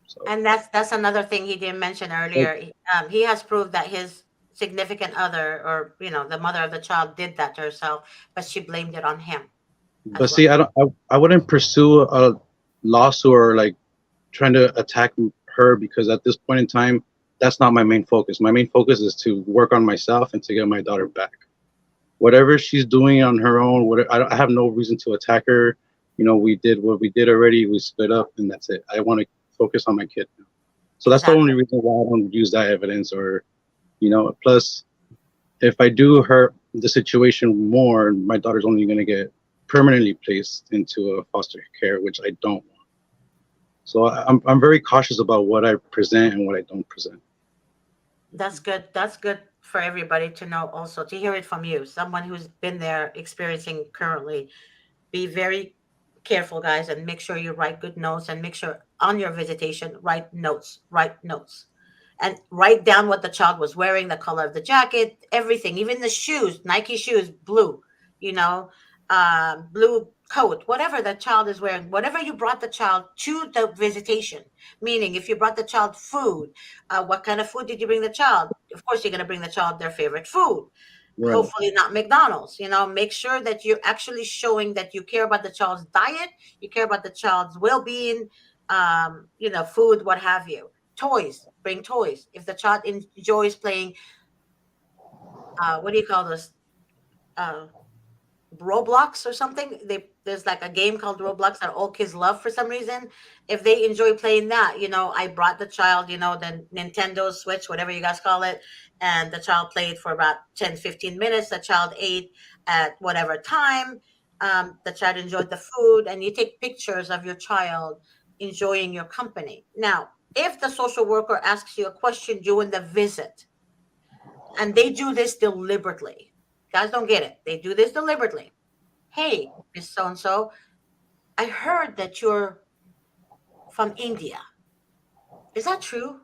So And that's another thing he didn't mention earlier. He has proved that his significant other, or the mother of the child, did that to herself, but she blamed it on him but as see, well. I wouldn't pursue a lawsuit or like trying to attack her, because at this point in time, that's not my main focus. My main focus is to work on myself and to get my daughter back. Whatever she's doing on her own, I have no reason to attack her. We did what we did already. We split up, and that's it. I want to focus on my kid now. So that's the only Exactly. reason why I don't use that evidence. Or, plus, if I do hurt the situation more, my daughter's only going to get permanently placed into a foster care, which I don't want. So I'm very cautious about what I present and what I don't present. That's good. That's good for everybody to know, also to hear it from you, someone who's been there experiencing currently. Be very careful, guys, and make sure you write good notes, and make sure on your visitation, write notes, and write down what the child was wearing, the color of the jacket, everything, even the shoes, Nike shoes, blue, you know, blue coat, whatever the child is wearing, whatever you brought the child to the visitation. Meaning, if you brought the child food, what kind of food did you bring the child? Of course, you're going to bring the child their favorite food, Right. hopefully not McDonald's. Make sure that you're actually showing that you care about the child's diet, you care about the child's well-being, food, what have you. Toys, bring toys. If the child enjoys playing, what do you call this? Uh, Roblox or something. There's like a game called Roblox that all kids love for some reason. If they enjoy playing that, I brought the child, the Nintendo Switch, whatever you guys call it, and the child played for about 10-15 minutes. The child ate at whatever time. The child enjoyed the food, and you take pictures of your child enjoying your company. Now, if the social worker asks you a question during the visit, and they do this deliberately, guys don't get it. They do this deliberately. Hey, Miss So and so, I heard that you're from India. Is that true?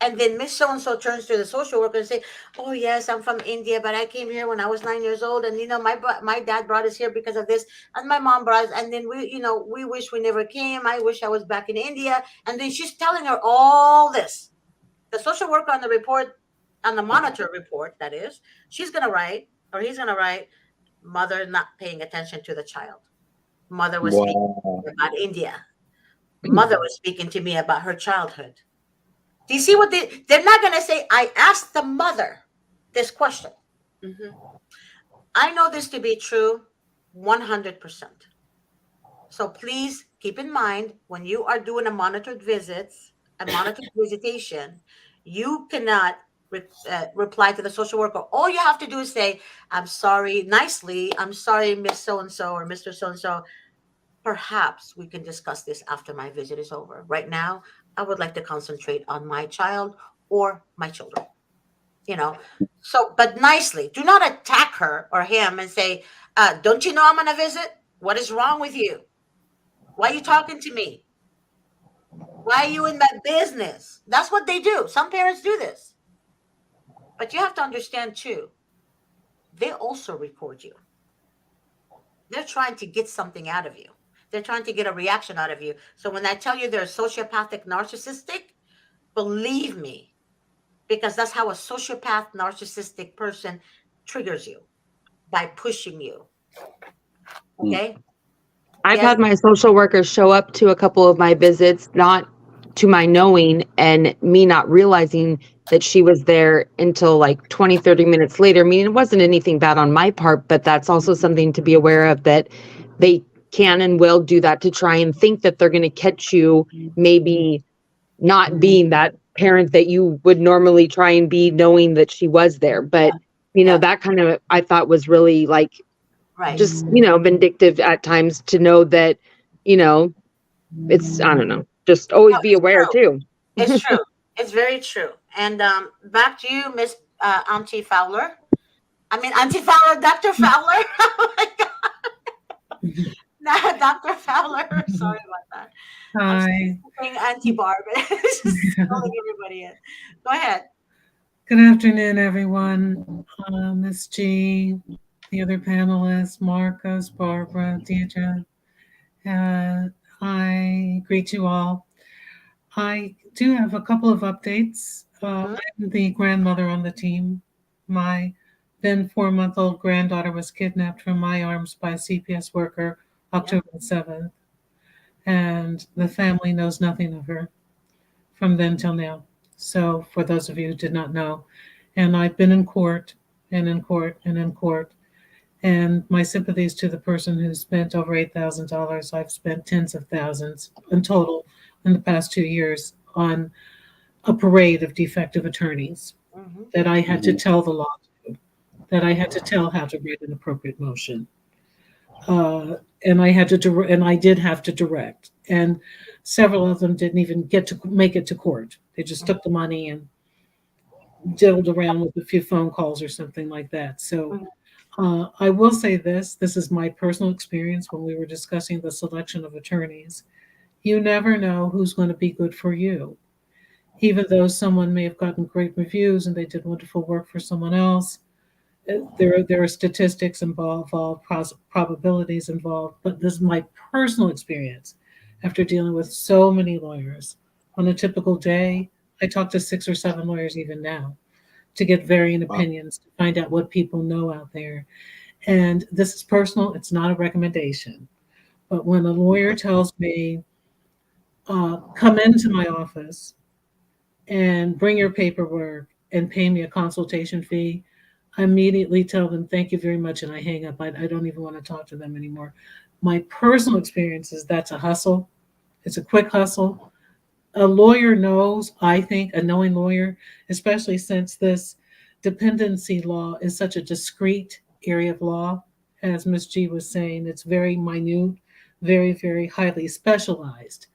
And then Miss So and so turns to the social worker and say, "Oh yes, I'm from India, but I came here when I was 9 years old, and my dad brought us here because of this, and my mom brought us, and then we wish we never came. I wish I was back in India." And then she's telling her all this. The social worker on the report, on the monitor report, that is, she's gonna write, or he's gonna write, "Mother not paying attention to the child. Mother was speaking Wow. about India. Mother was speaking to me about her childhood." Do you see what they're not going to say? I asked the mother this question. Mhm. I know this to be true 100%. So please keep in mind, when you are doing a monitored visitation, you cannot reply to the social worker. All you have to do is say, "I'm sorry," nicely, "I'm sorry, Miss So and so or Mr. So and so. Perhaps we can discuss this after my visit is over. Right now, I would like to concentrate on my child or my children." You know, so, but nicely. Do not attack her or him and say, "Don't you know I'm on a visit? What is wrong with you? Why are you talking to me? Why are you in my business?" That's what they do. Some parents do this. But you have to understand too, they also record you. They're trying to get something out of you. They're trying to get a reaction out of you. So when I tell you they're sociopathic, narcissistic, believe me, because that's how a sociopath, narcissistic person triggers you, by pushing you. Mm. Okay? I've Yes. had my social workers show up to a couple of my visits, not to my knowing, and me not realizing that she was there until like 20, 30 minutes later. I mean, it wasn't anything bad on my part, but that's also something to be aware of, that they can and will do that to try and think that they're going to catch you maybe not being that parent that you would normally try and be, knowing that she was there. But, Yeah. that kind of, I thought, was really like Right. just, vindictive at times, to know that, you know, it's, I don't know, just always No, be it's aware true. too. It's true. It's very true. And back to you, Miss Auntie Fowler. I mean, Auntie Fowler, Dr. Fowler. Oh my Mhm. God. Dr. Fowler. Sorry about that. I'm Hi. saying Auntie Barb. It's just calling everybody in. Go ahead. Good afternoon, everyone. Miss G, the other panelists, Marcos, Barbara, Deidre. I greet you all. I do have a couple of updates. Mm-hmm. I'm the grandmother on the team. My then 4-month-old granddaughter was kidnapped from my arms by a CPS worker Yeah. October 7th, and the family knows nothing of her from then till now. So, for those of you who did not know, and I've been in court and in court and in court, and my sympathies to the person who spent over $8,000. I've spent tens of thousands in total in the past 2 years on a parade of defective attorneys Mm-hmm. that I had to tell the law to, that I had to tell how to write an appropriate motion. And I had to, and I did have to direct. And several of them didn't even get to make it to court. They just took the money and diddled around with a few phone calls or something like that. So I will say this is my personal experience when we were discussing the selection of attorneys. You never know who's going to be good for you. Even though someone may have gotten great reviews and they did wonderful work for someone else, there are statistics involved, probabilities involved. But this is my personal experience after dealing with so many lawyers. On a typical day, I talk to 6 or 7 lawyers even now to get varying Wow. opinions, to find out what people know out there. And this is personal, it's not a recommendation. But when a lawyer Okay. tells me, come into my office and bring your paperwork and pay me a consultation fee, I immediately tell them, thank you very much, and I hang up. I don't even want to talk to them anymore. My personal experience is that's a hustle, it's a quick hustle. A lawyer knows, I think, a knowing lawyer, especially since this dependency law is such a discrete area of law, as Ms. G was saying, it's very minute, very, very highly specialized.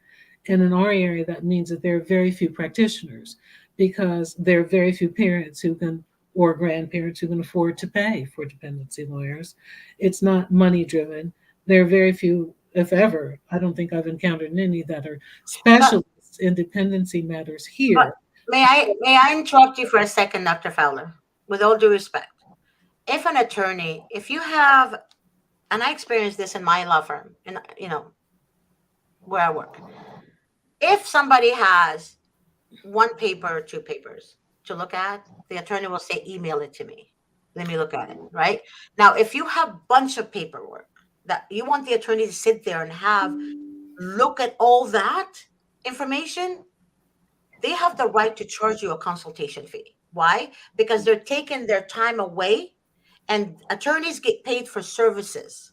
And in our area, that means that there are very few practitioners because there are very few parents who can, or grandparents who can afford to pay for dependency lawyers. It's not money driven. There are very few, if ever. I don't think I've encountered any that are But specialists in dependency matters but here. may I interrupt you for a second, Dr. Fowler? With all due respect, if an attorney, if you have, and I experienced this in my law firm, and where I work, if somebody has one paper or two papers to look at, the attorney will say, email it to me. Let me look at it. Right now, if you have a bunch of paperwork that you want the attorney to sit there and have look at all that information, they have the right to charge you a consultation fee. Why? Because they're taking their time away, and attorneys get paid for services.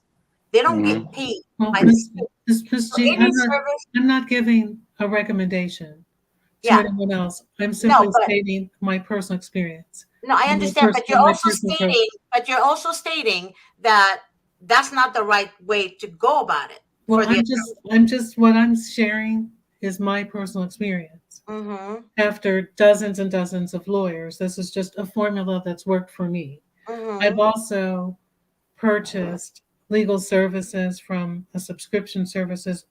They don't Hmm. get paid Well, by the state. Ms. So G, any service, I'm not giving a recommendation to yeah, anyone else. I'm no, simply but stating my personal experience no, I and understand, but my personal growth. you're also stating that that's not the right way to go about it Well, for the I'm just what I'm sharing is my personal experience. attorney. Mm-hmm. After dozens and dozens of lawyers, this is just a formula that's worked for me. I've Mm-hmm. also purchased legal services from a subscription service.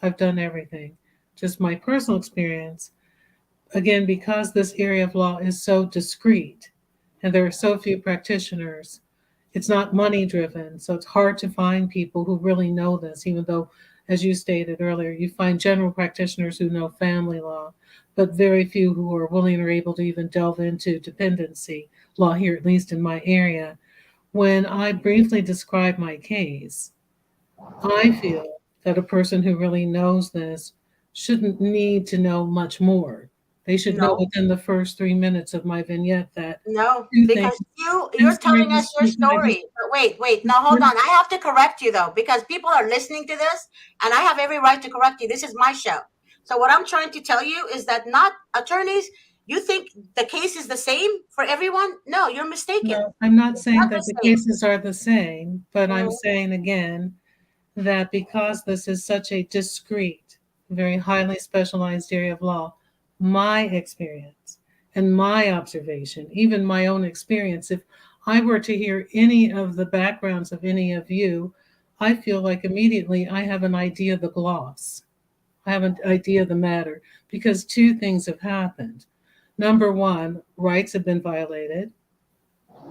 I've done everything. Just my personal experience. Again, because this area of law is so discrete and there are so few practitioners, it's not money driven. So it's hard to find people who really know this, even though, as you stated earlier, you find general practitioners who know family law, but very few who are willing or able to even delve into dependency law here, at least in my area. When I briefly describe my case, I feel that a person who really knows this shouldn't need to know much more. They should know No, within the first 3 minutes of my vignette that no, two things. because you're I'm sorry, telling us your can I just story. But wait, now hold on. I have to correct you though, because people are listening to this, and I have every right to correct you. This is my show. So what I'm trying to tell you is that not attorneys, you think the case is the same for everyone? No, you're mistaken. No, I'm not It's saying not that the the same. cases are the same, but I'm Mhm. saying again that because this is such a discrete, very highly specialized area of law, my experience and my observation, even my own experience, if I were to hear any of the backgrounds of any of you, I feel like immediately I have an idea of the gloss. I have an idea of the matter because two things have happened. Number one, rights have been violated.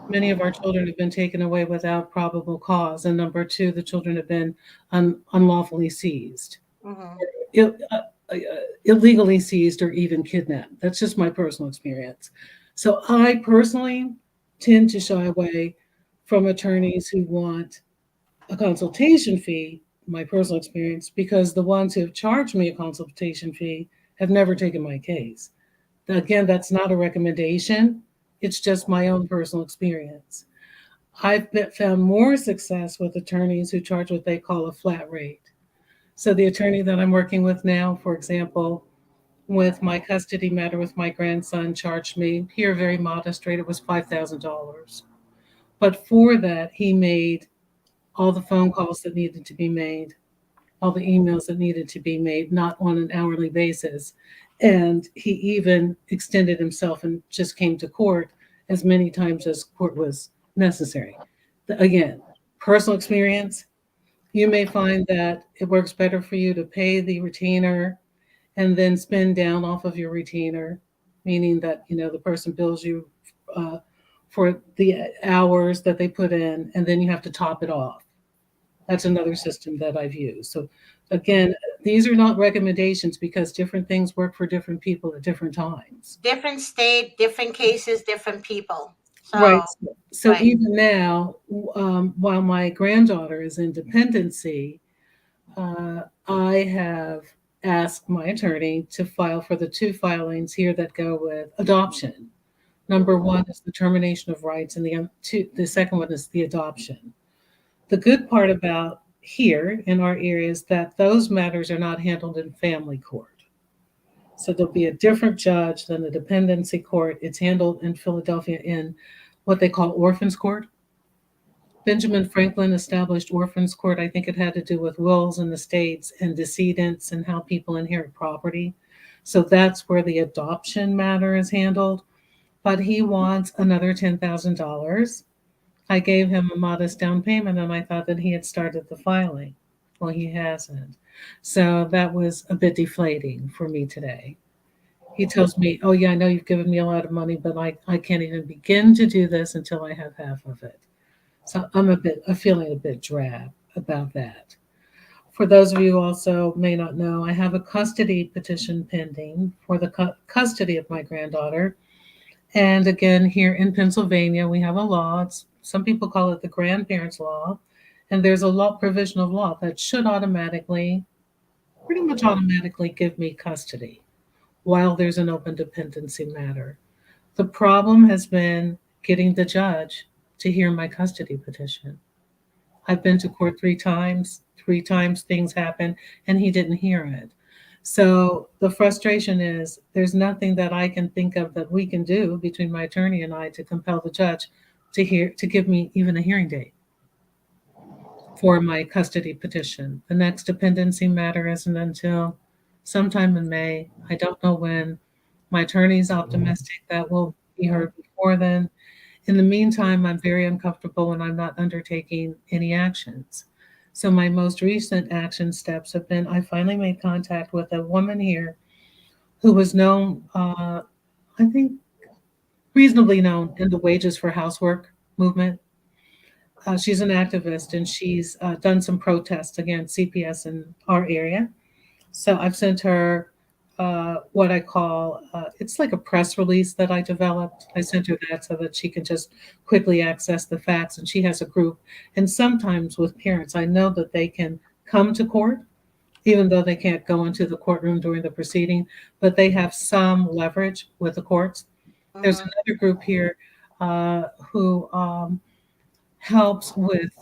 Many of our children have been taken away without probable cause. And number two, the children have been unlawfully seized, Mhm. Ill, illegally seized, or even kidnapped. That's just my personal experience. So I personally tend to shy away from attorneys who want a consultation fee, my personal experience, because the ones who have charged me a consultation fee have never taken my case. Again, that's not a recommendation, it's just my own personal experience. Found more success with attorneys who charge what they call a flat rate. So, the attorney that I'm working with now, for example, with my custody matter with my grandson, charged me here a very modest rate. It was $5,000. But for that, he made all the phone calls that needed to be made, all the emails that needed to be made, not on an hourly basis. And he even extended himself and just came to court as many times as court was necessary. Again, personal experience, you may find that it works better for you to pay the retainer and then spend down off of your retainer, meaning that the person bills you uh, for the hours that they put in, and then you have to top it off. That's another system that I've used. So again, these are not recommendations because different things work for different people at different times. Different state, different cases, different people. Right. So, So right. even now, while my granddaughter is in dependency, I have asked my attorney to file for the two filings here that go with adoption. Number one is the termination of rights, and the second one is the adoption. The good part about here in our area is that those matters are not handled in family court. So there'll be a different judge than the dependency court. It's handled in Philadelphia in what they call orphans court. Benjamin Franklin established orphans court. I think it had to do with wills and estates and decedents and how people inherit property. So that's where the adoption matter is handled. But he wants another $10,000. I gave him a modest down payment and I thought that he had started the filing. Well, he hasn't. So that was a bit deflating for me today. He tells me, "Oh, yeah, I know you've given me a lot of money, but I can't even begin to do this until I have half of it." So I'm feeling a bit drab about that. For those of you who also may not know, I have a custody petition pending for the custody of my granddaughter. And again, here in Pennsylvania, we have a law. Some people call it the grandparents' law. And there's a law, provision of law that should pretty much automatically give me custody while there's an open dependency matter. The problem has been getting the judge to hear my custody petition. I've been to court 3 times. 3 times things happen, and he didn't hear it. So the frustration is there's nothing that I can think of that we can do between my attorney and I to compel the judge to give me even a hearing date for my custody petition. The next dependency matter isn't until sometime in May. I don't know when. My attorney's optimistic that will be heard before then. In the meantime, I'm very uncomfortable and I'm not undertaking any actions. So, my most recent action steps have been I finally made contact with a woman here who was known, I think, reasonably known in the wages for housework movement. She's an activist and she's done some protests against CPS in our area. So I've sent her what I call it's like a press release that I developed. I sent her that so that she can just quickly access the facts. And she has a group. And sometimes with parents, I know that they can come to court, even though they can't go into the courtroom during the proceeding, but they have some leverage with the courts. There's Mhm. another group here who helps with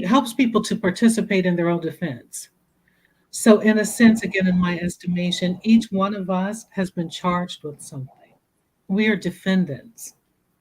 helps people to participate in their own defense. So, in a sense, again, in my estimation, each one of us has been charged with something. We are defendants,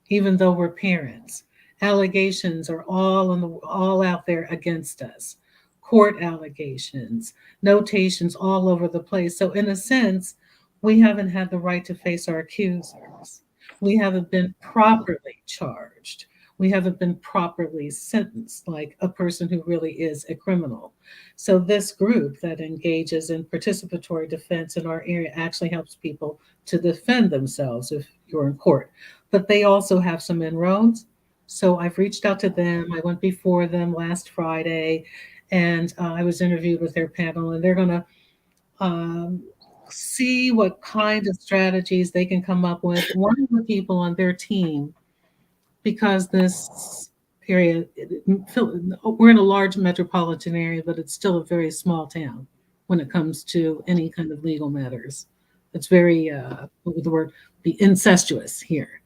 even though we're parents. Allegations are all out there against us. Court allegations, notations all over the place. So in a sense, we haven't had the right to face our accusers. We haven't been properly charged. We haven't been properly sentenced like a person who really is a criminal. So this group that engages in participatory defense in our area actually helps people to defend themselves if you're in court, but they also have some inroads. So I've reached out to them. I went before them last Friday, and I was interviewed with their panel, and they're going to um, see what kind of strategies they can come up with. One of the people on their team, because this area, we're in a large metropolitan area, but it's still a very small town when it comes to any kind of legal matters. It's very, what would the word be, incestuous here.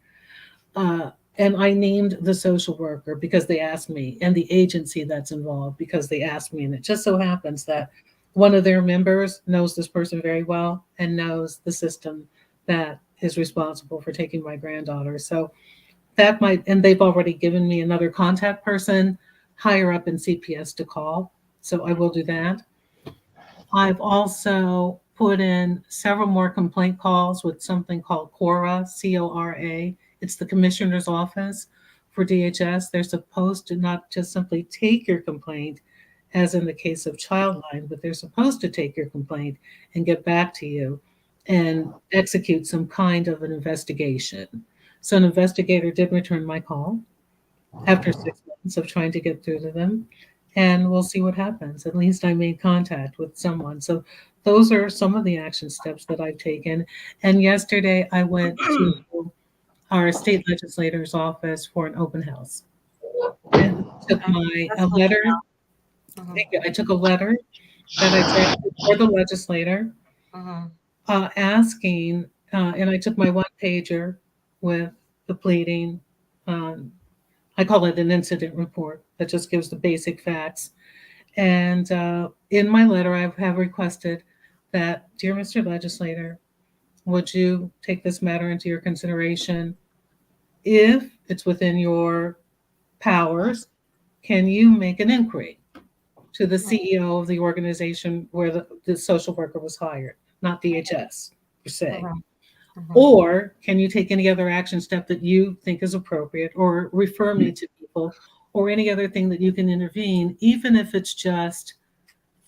And I named the social worker because they asked me, and the agency that's involved because they asked me. And it just so happens that one of their members knows this person very well and knows the system that is responsible for taking my granddaughter. So that might, and they've already given me another contact person higher up in CPS to call. So I will do that. I've also put in several more complaint calls with something called CORA, CORA. It's the commissioner's office for DHS. They're supposed to not just simply take your complaint, as in the case of Childline, but they're supposed to take your complaint and get back to you and execute some kind of an investigation. So an investigator did return my call after 6 months of trying to get through to them. And we'll see what happens. At least I made contact with someone. So those are some of the action steps that I've taken. And yesterday I went to our state legislator's office for an open house and took Okay, my that's a good to letter. know. Thank you. I took a letter that I drafted for the legislator Hmm. asking, and I took my one pager with the pleading. Um, I call it an incident report that just gives the basic facts. And in my letter, I have requested that, dear Mr. Legislator, would you take this matter into your consideration? If it's within your powers, can you make an inquiry to the CEO of the organization where the social worker was hired, not DHS per se? Hmm. Hmm. Or can you take any other action step that you think is appropriate or refer me to people or any other thing that you can intervene, even if it's just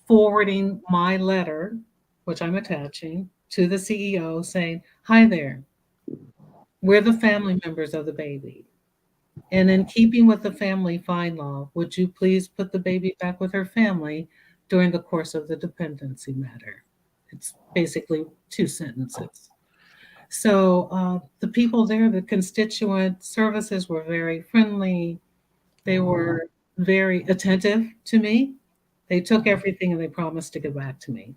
forwarding my letter, which I'm attaching, to the CEO saying, hi there, we're the family members of the baby. And in keeping with the family fine law, would you please put the baby back with her family during the course of the dependency matter? It's basically two sentences. So the people there, the constituent services were very friendly. They were very attentive to me. They took everything and they promised to get back to me.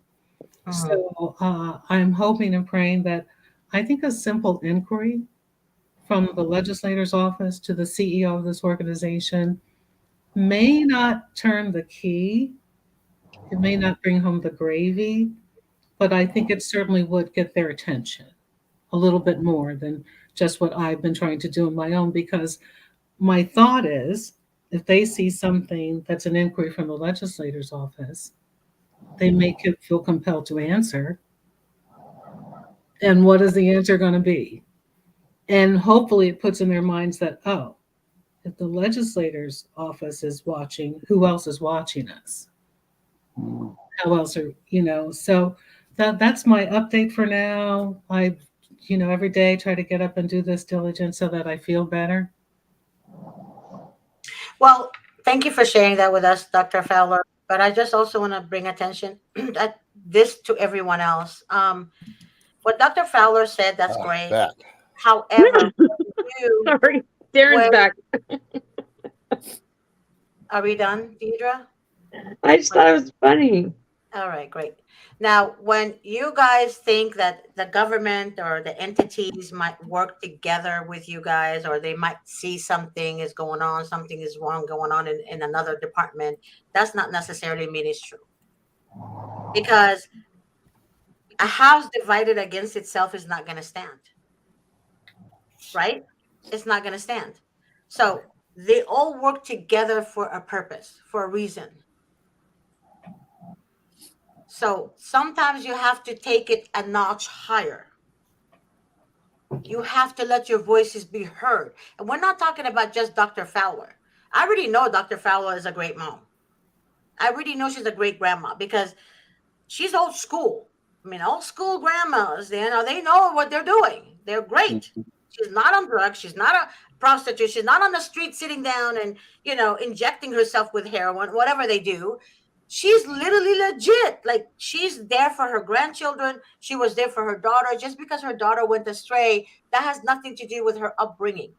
Hmm. So I'm hoping and praying that I think a simple inquiry from the legislator's office to the CEO of this organization may not turn the key. It may not bring home the gravy, but I think it certainly would get their attention a little bit more than just what I've been trying to do on my own. Because my thought is if they see something that's an inquiry from the legislator's office, they may feel compelled to answer. And what is the answer going to be? And hopefully it puts in their minds that, oh, if the legislator's office is watching, who else is watching us? How else are, so that's my update for now. I, every day try to get up and do this diligence so that I feel better. Well, thank you for sharing that with us, Dr. Fowler. But I just also want to bring attention at this to everyone else. What Dr. Fowler said, that's great. Back. However, you, Sorry, Darren's when, back. are we done, Deidre? I just thought it was funny. All right, great. Now, when you guys think that the government or the entities might work together with you guys, or they might see something is going on, something is wrong going on in another department, that's not necessarily mean it's true. because a house divided against itself is not going to stand, right? It's not going to stand. So they all work together for a purpose, for a reason. So sometimes you have to take it a notch higher. You have to let your voices be heard. And we're not talking about just Dr. Fowler. I already know Dr. Fowler is a great mom. I already know she's a great grandma because she's old school. I mean, old school grandmas, they know what they're doing. They're great. Mhm. She's not on drugs. She's not a prostitute. She's not on the street sitting down and, injecting herself with heroin, whatever they do. She's literally legit. Like, she's there for her grandchildren. She was there for her daughter. Just because her daughter went astray, that has nothing to do with her upbringing.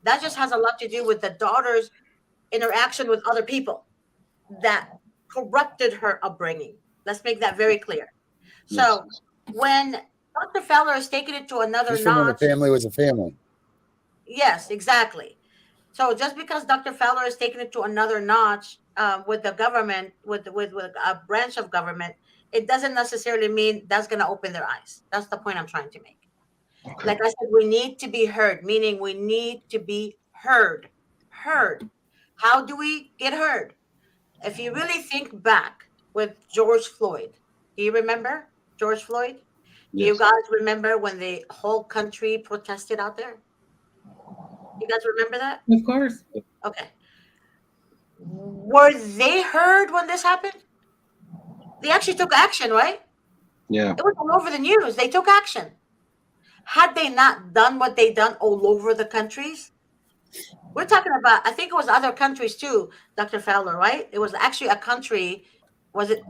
That just has a lot to do with the daughter's interaction with other people that corrupted her upbringing. Let's make that very clear. Yes. So when Dr. Fowler has taken it to another Just from when a notch, family was a family. yes, exactly. So just because Dr. Fowler has taken it to another notch with the government, with a branch of government, it doesn't necessarily mean that's going to open their eyes. That's the point I'm trying to make. Okay. Like I said, we need to be heard, meaning we need to be heard. Heard. How do we get heard? If you really think back with George Floyd, do you remember George Floyd? Do you Yes. guys remember when the whole country protested out there? You guys remember that? Of course. Okay. Were they heard when this happened? They actually took action, right? Yeah. It was all over the news. They took action. Had they not done what they done all over the countries, we're talking about, I think it was other countries too, Dr. Fowler, right? It was actually a country, was it?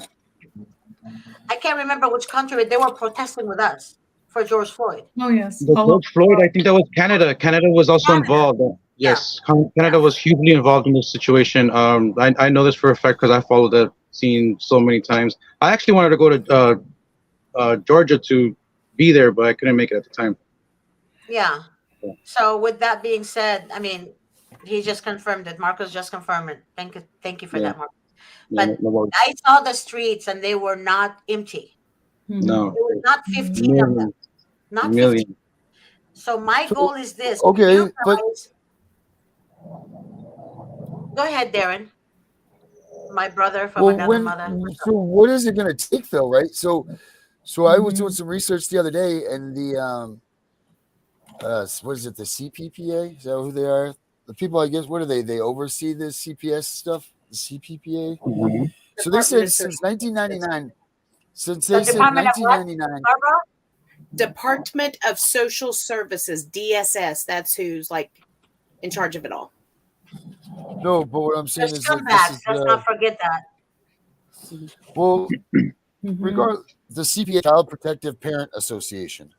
I can't remember which country they were protesting with us for George Floyd. Oh, yes. The All over George Floyd, I think that was Canada. Canada was also Canada. involved. Yeah. Yes, Canada was hugely involved in this situation. I know this for a fact because I followed that scene so many times. I actually wanted to go to Georgia to be there, but I couldn't make it at the time. Yeah. Yeah. So with that being said, I mean, he just confirmed it. Marcos just confirmed it. Thank you for Yeah, that, Marcos. yeah, But no worries. I saw the streets and they were not empty. No, There was not 15 of them. millions, Not 15. millions. So my So, goal is this. okay, You but guys, go ahead, Darren. My brother from well, another mother. so what is it going to take though, right? So I was doing Mhm. some research the other day, and the what is it, the CPPA? Is that who they are? The people, I guess, what are they? They oversee the CPS stuff, the CPPA. Mhm. So they Department said of Social since 1999, since The they said Department of what? 1999. Barbara? Department of Social Services, DSS. That's who's like in charge of it all. No, but what I'm The saying is that this scumbags. is Let's not forget that. well, Mhm. regard the CPA, Child Protective Parent Association.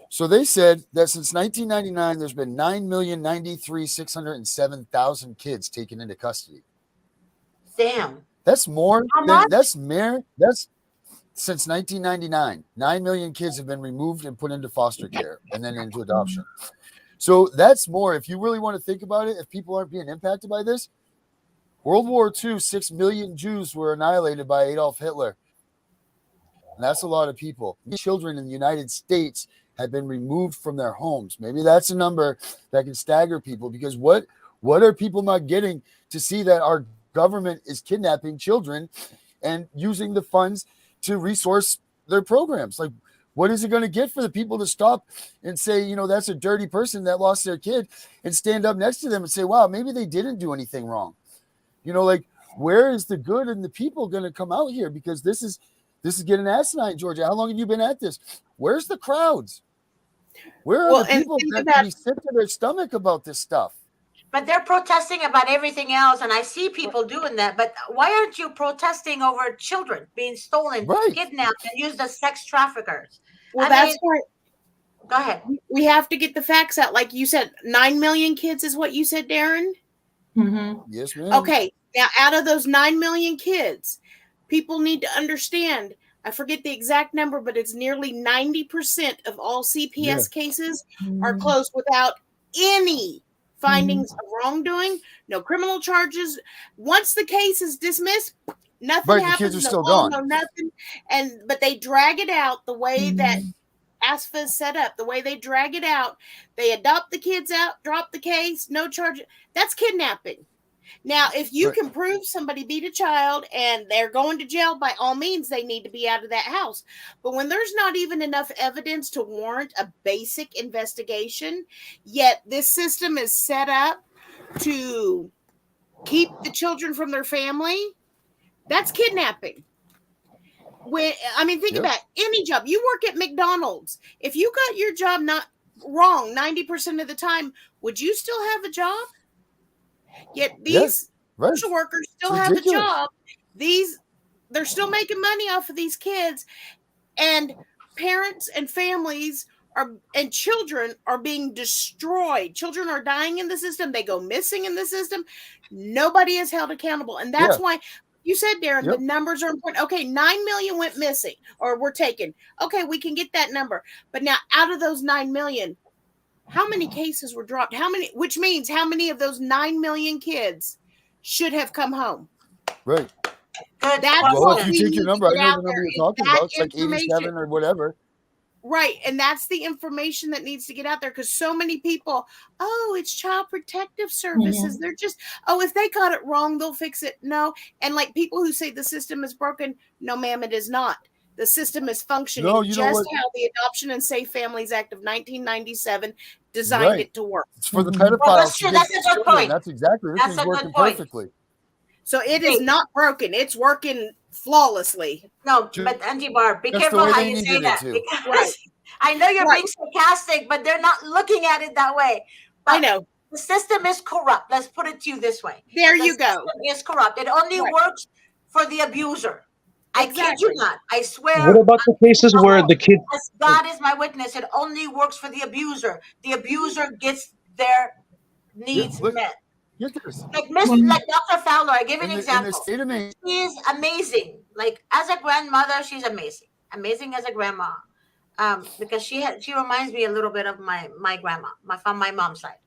So they said that since 1999, there's been 9,093,607,000 kids taken into custody. Damn. That's more How than much? that's since 1999. 9 million kids have been removed and put into foster care and then into adoption. So that's more. If you really want to think about it, if people aren't being impacted by this, World War II, 6 million Jews were annihilated by Adolf Hitler. And that's a lot of people. Children in the United States have been removed from their homes. Maybe that's a number that can stagger people, because what are people not getting to see that our government is kidnapping children and using the funds to resource their programs? Like, what is it going to get for the people to stop and say, that's a dirty person that lost their kid, and stand up next to them and say, wow, maybe they didn't do anything wrong? Like, where is the good in the people going to come out here? Because this is getting asinine, Georgia. How long have you been at this? Where's the crowds? Where are Well, the and people think that about can be sick to their stomach about this stuff? But they're protesting about everything else, and I see people doing that. But why aren't you protesting over children being stolen, Right. kidnapped, and used as sex traffickers? well, I that's mean, why go ahead. we have to get the facts out. Like you said, 9 million kids is what you said, Darren. Mhm. Yes, ma'am. Okay, now out of those 9 million kids, people need to understand. I forget the exact number, but it's nearly 90% of all CPS cases are closed without any findings of wrongdoing, no criminal charges. Once the case is dismissed, Nothing Right, the kids happens, are no still call, gone. no nothing. But they drag it out the way that Mhm. ASFA is set up, the way they drag it out. They adopt the kids out, drop the case, no charge. That's kidnapping. Now, if you Right. can prove somebody beat a child and they're going to jail, by all means, they need to be out of that house. But when there's not even enough evidence to warrant a basic investigation, yet this system is set up to keep the children from their family, that's kidnapping. Think Yep. about any job. You work at McDonald's. If you got your job not wrong 90% of the time, would you still have a job? Yet Yeah. these Right. social workers It's still have a ridiculous. job. They're still making money off of these kids, and parents and families are and children are being destroyed. Children are dying in the system. They go missing in the system. Nobody is held accountable, and that's Yeah. why you said, Darren, the Yep. numbers are important. Okay, 9 million went missing or were taken. Okay, we can get that number, but now out of those 9 million, how many cases were dropped? How many? Which means how many of those 9 million kids should have come home? Right. Good That's Well, if what you we question. take your need to number, I get know out the number there you're is talking that about. It's like information. 87 or whatever. Right. And that's the information that needs to get out there because so many people, oh, it's child protective services. Mhm. They're just, oh, if they got it wrong, they'll fix it. No. And like people who say the system is broken, no, ma'am, it is not. The system is No, functioning you know just what? how the Adoption and Safe Families Act of 1997 designed Right. it to work. It's for the Mhm. Well, pedophiles that's to true. get That's a these good children. point. That's exactly. This That's thing's a good working point. perfectly. So it is Hey, not broken. It's working flawlessly. no, Ju- but Auntie Barb, be Just the careful way how they you say needed it that to. Right. because I know you're Right. being sarcastic, but they're not looking at it that way. I But know. the system is corrupt. Let's put it to you this way. There The you go. system is corrupt. It only Right. works for the abuser. I kid you Exactly. not. I What swear about the cases where the kid? as God is my witness, it only works for the abuser. The abuser gets their Yeah. needs Look, met. get this. Well, Like Dr. Fowler, I give an In the example. state of Maine, She's amazing. Like as a grandmother, she's amazing. Amazing as a grandma. Because she reminds me a little bit of my grandma, from my mom's side.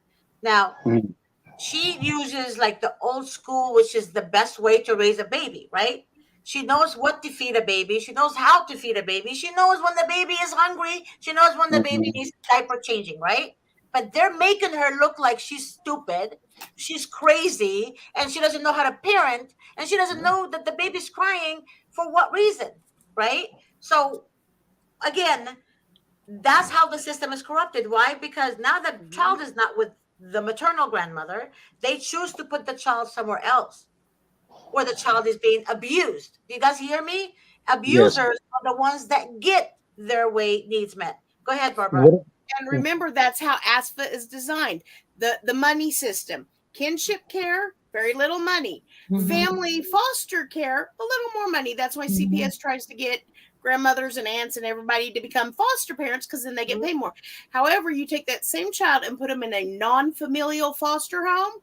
Now, Mhm. she uses like the old school, which is the best way to raise a baby, right? She knows what to feed a baby. She knows how to feed a baby. She knows when the baby is hungry. She knows when the baby Mhm. needs diaper changing, right? But they're making her look like she's stupid, she's crazy, and she doesn't know how to parent, and she doesn't yeah, know that the baby's crying for what reason, right? So again, that's how the system is corrupted. Why? Because now the child is not with the maternal grandmother. They choose to put the child somewhere else where the child is being abused. Do you guys hear me? Yes. Abusers are the ones that get their way needs met. Go ahead, Barbara. What? And remember, that's how ASFA is designed. The money system, kinship care, very little money. mhm, Family foster care, a little more money. That's why mhm. CPS tries to get grandmothers and aunts and everybody to become foster parents because then they get paid more. However, you take that same child and put them in a non-familial foster home,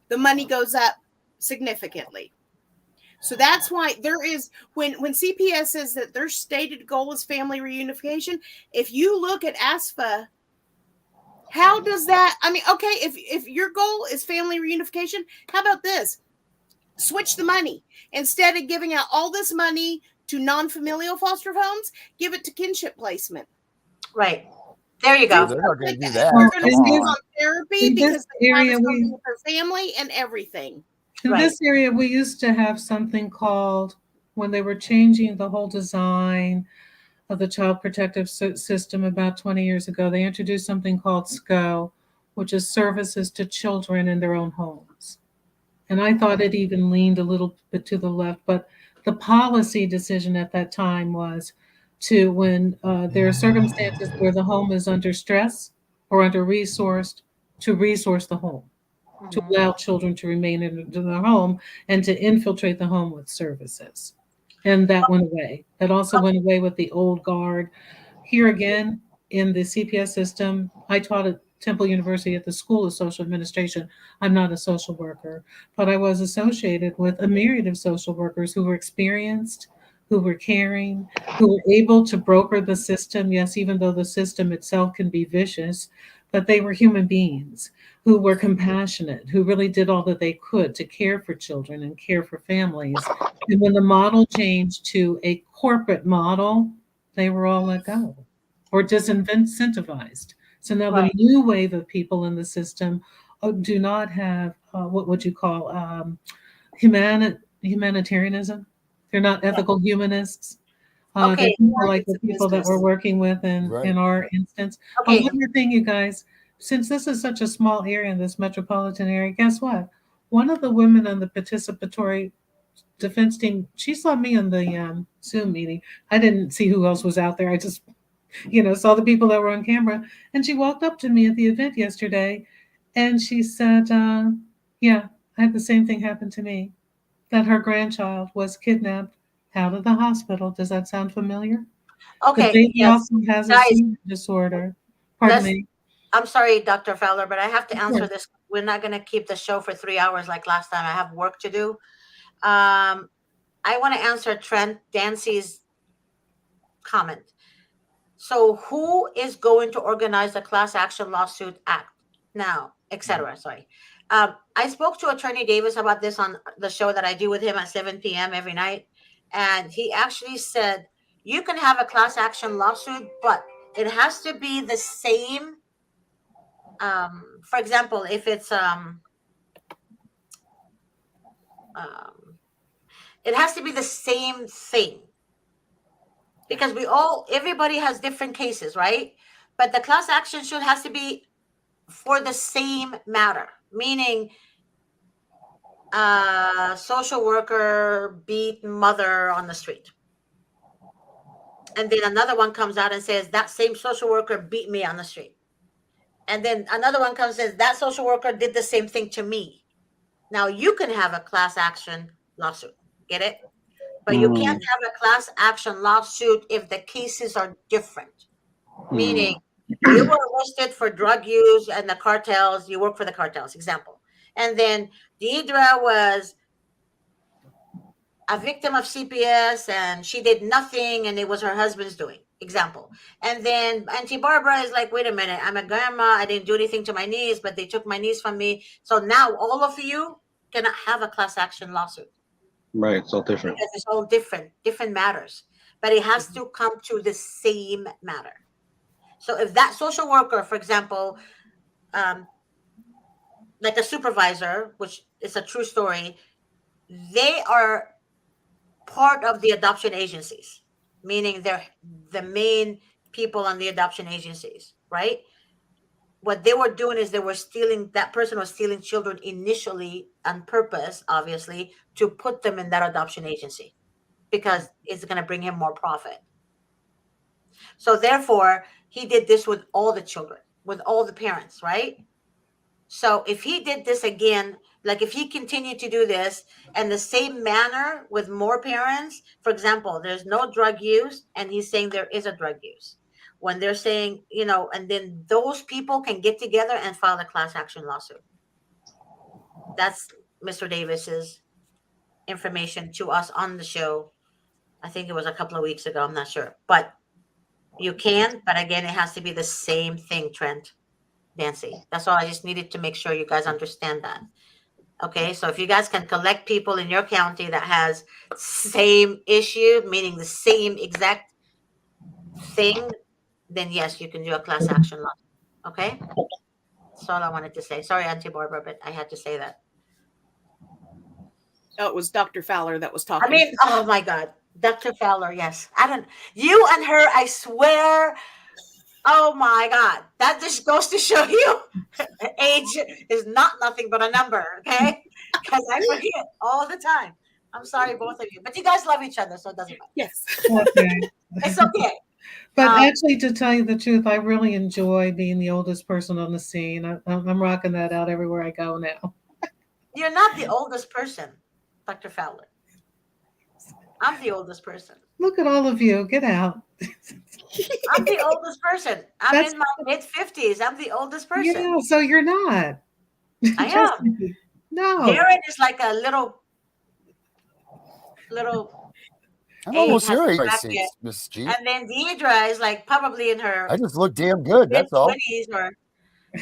the money goes up significantly. So that's why there is when CPS says that their stated goal is family reunification. If you look at ASFA, how does that? Okay, if your goal is family reunification, how about this? Switch the money. Instead of giving out all this money to non-familial foster homes, give it to kinship placement. Right. There you Do well, go. they're stuff not going like to do that. And Well, they're that. going Come to in send them this on on. therapy in this because the child area is going to be we with her family and everything. in Right. this area we used to have something called when they were changing the whole design of the child protective system about 20 years ago. They introduced something called SCO, which is services to children in their own homes. And I thought it even leaned a little bit to the left, but the policy decision at that time was to when there are circumstances where the home is under stress or under resourced, to resource the home, to Mhm. allow children to remain in their home and to infiltrate the home with services. And that went away. That also went away with the old guard. Here again, in the CPS system, I taught at Temple University at the School of Social Administration. I'm not a social worker, but I was associated with a myriad of social workers who were experienced, who were caring, who were able to broker the system. Yes, even though the system itself can be vicious, but they were human beings who were compassionate, who really did all that they could to care for children and care for families. And when the model changed to a corporate model, they were all let go or disincentivized. So now the Right. new wave of people in the system do not have what would you call humanitarianism. They're not Yeah. ethical humanists. They're Okay. people like It's the a people that we're business. working with in Right. our instance. Oh, Okay. one more thing, you guys. Since this is such a small area in this metropolitan area, guess what? One of the women on the participatory defense team, she saw me in the Zoom meeting. I didn't see who else was out there. I just, saw the people that were on camera. And she walked up to me at the event yesterday and she said, yeah, I had the same thing happen to me, that her grandchild was kidnapped out of the hospital. Does that sound familiar? The Okay. baby Yes. also has a Guys, seizure disorder. Pardon let's me. I'm sorry, Dr. Fowler, but I have to Of answer course. this. We're not going to keep the show for 3 hours like last time. I have work to do. Um, I want to answer Trent Dancy's comment. So, who is going to organize the class action lawsuit act now, etc.? Sorry. I spoke to Attorney Davis about this on the show that I do with him at 7 p.m. every night. And he actually said, you can have a class action lawsuit, but it has to be the same. For example, if it's um, it has to be the same thing because everybody has different cases, right? But the class action should has to be for the same matter, meaning social worker beat mother on the street, and then another one comes out and says that same social worker beat me on the street, and then another one comes and says that social worker did the same thing to me. Now you can have a class action lawsuit. Get it? But you can't Mm, have a class action lawsuit if the cases are different. mm, Meaning, you were arrested for drug use and the cartels, you work for the cartels, example. And then Deidre was a victim of CPS and she did nothing and it was her husband's doing, example. And then Auntie Barbara is like, wait a minute, I'm a grandma, I didn't do anything to my niece, but they took my niece from me. So now all of you cannot have a class action lawsuit right. It's all different. because it's all different matters, but it has to come to the same matter. So if that social worker, for example, um, like a supervisor, which is a true story, they are part of the adoption agencies, meaning they're the main people on the adoption agencies, right? What they were doing is they were stealing, that person was stealing children initially on purpose, obviously, to put them in that adoption agency because it's going to bring him more profit. So therefore, he did this with all the children, with all the parents, right? So if he did this again, like if he continued to do this and the same manner with more parents, for example, there's no drug use and he's saying there is a drug use. When they're saying, and then those people can get together and file a class action lawsuit. That's Mr. Davis's information to us on the show. I think it was a couple of weeks ago. I'm not sure. But you can, but again, it has to be the same thing, Trent, Nancy. That's all I just needed to make sure you guys understand that. Okay, so if you guys can collect people in your county that has same issue, meaning the same exact thing, then yes, you can do a class action law. Okay, that's all I wanted to say. Sorry, Auntie Barbara, but I had to say that. Oh, it was Dr. Fowler that was I talking. mean, oh my God, Dr. Fowler, yes. I don't. You and her, I swear. Oh my God, that just goes to show you, age is not nothing but a number. Okay, because I forget all the time. I'm sorry, both of you, but you guys love each other, so it doesn't matter. Yes. Okay. It's okay. But Um, actually, to tell you the truth, I really enjoy being the oldest person on the scene. I'm rocking that out everywhere I go now. you're not the oldest person, Dr. Fowler. I'm the oldest person. Look at all of you. Get out. I'm the oldest person. I'm That's, in my mid 50s. I'm the oldest person. yeah, so you're not. I Trust am. me. No. Darren is like a little I'm age, almost has your age, cracked it. Miss G. And then Deidre is like probably in her I just look damn good. mid That's all. 20s or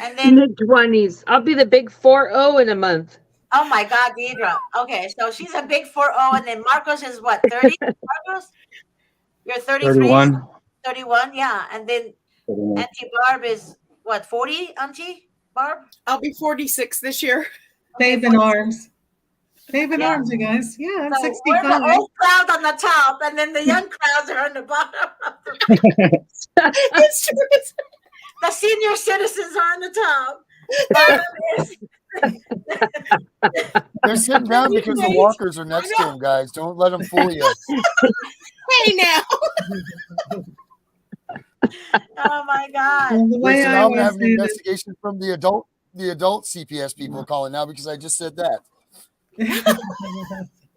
And then, Mid-20s. I'll be the big 4-0 in a month. oh my God, Deidre. Okay, so she's a big 4-0, and then Marcos is what, 30? Marcos, you're 33, 31. 31, yeah. And then Auntie Barb is what, 40, Auntie Barb? I'll be 46 this year. Okay, Babe in 46. arms. Babe in Yeah. arms, you guys. Yeah, I'm So we're 65. the old crowd on the top, and then the young crowds are on the bottom of the It's true. The senior citizens are on the top. Bottom is They're sitting down because the Right. walkers are next to them, guys. Don't let them fool you. Hey now. oh my God. Well, the way Listen, I I'm gonna always have an say this, investigation from the adult CPS people calling now because I just said that.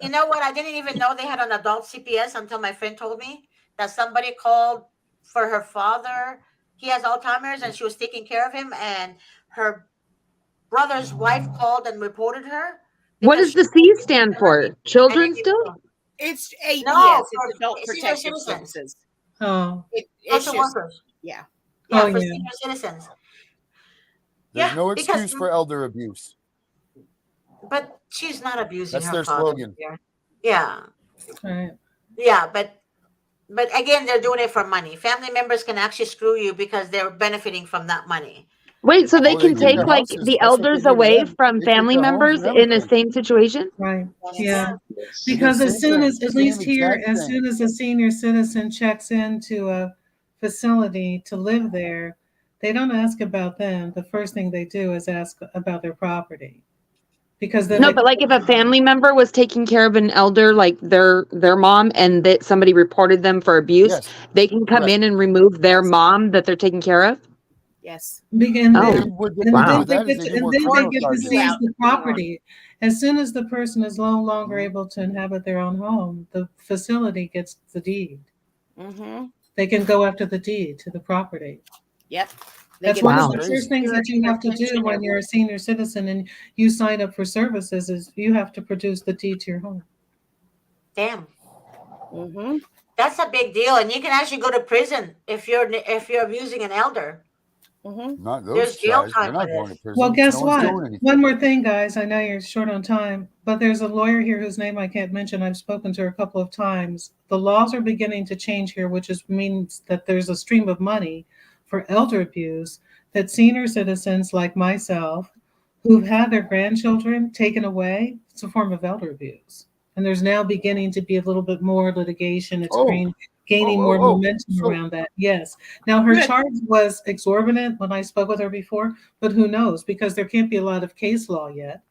You know what? I didn't even know they had an adult CPS until my friend told me that somebody called for her father. He has Alzheimer's and she was taking care of him, and her brother's wife called and reported her What because does she the was C taking stand care of for? him. And Children then still? It's APS. no, It's Adult for senior Protective citizens, Services. oh, It's social just workers. yeah. Yeah, oh for yeah. senior citizens. There's Yeah, no because excuse for elder abuse. but she's not abusing That's her their father slogan. here. Yeah, Right. yeah, but again, they're doing it for money. Family members can actually screw you because they're benefiting from that money. Wait, so they Oh, they can take take their like houses. the That's what they elders do to away them. from They take family their homes members and in the everything. same situation? Right. Yes. Yeah. Yes. They do the Because same thing. at Same least here, exact as thing. soon as a senior citizen checks into a facility to live there, they don't ask about them. The first thing they do is ask about their property. Because then No, they but like if a family member was taking care of an elder, like their mom, and that somebody reported them for abuse, Yes, they can come correct. in and remove their Yes. mom that they're taking care of. Yes. begin Oh, And what they and do then wow. with they that is get they to do and more then they criminal get to charges. seize Throughout the New York. property. As soon as the person is no longer able to inhabit their own home, the facility gets the deed. Mm-hmm. They can go after the deed to the property. Yep. They That's get one the of Wow. the social first things that security, you their have to do pension, when you're a everything. senior citizen and you sign up for services is you have to produce the deed to your home. Damn, Mm-hmm. that's a big deal, and you can actually go to prison if you're abusing an elder. Mm-hmm. Not those There's jail guys. They're time for not going to this. Well, prison. No guess one's what? doing anything. One more thing, guys. I know you're short on time, but there's a lawyer here whose name I can't mention. I've spoken to her a couple of times. The laws are beginning to change here, which means that there's a stream of money for elder abuse that senior citizens like myself who've had their grandchildren taken away, it's a form of elder abuse. And there's now beginning to be a little bit more litigation. It's Oh, gaining more oh. momentum So, around that. Yes. Now, her Good. charge was exorbitant when I spoke with her before, but who knows? Because there can't be a lot of case law yet.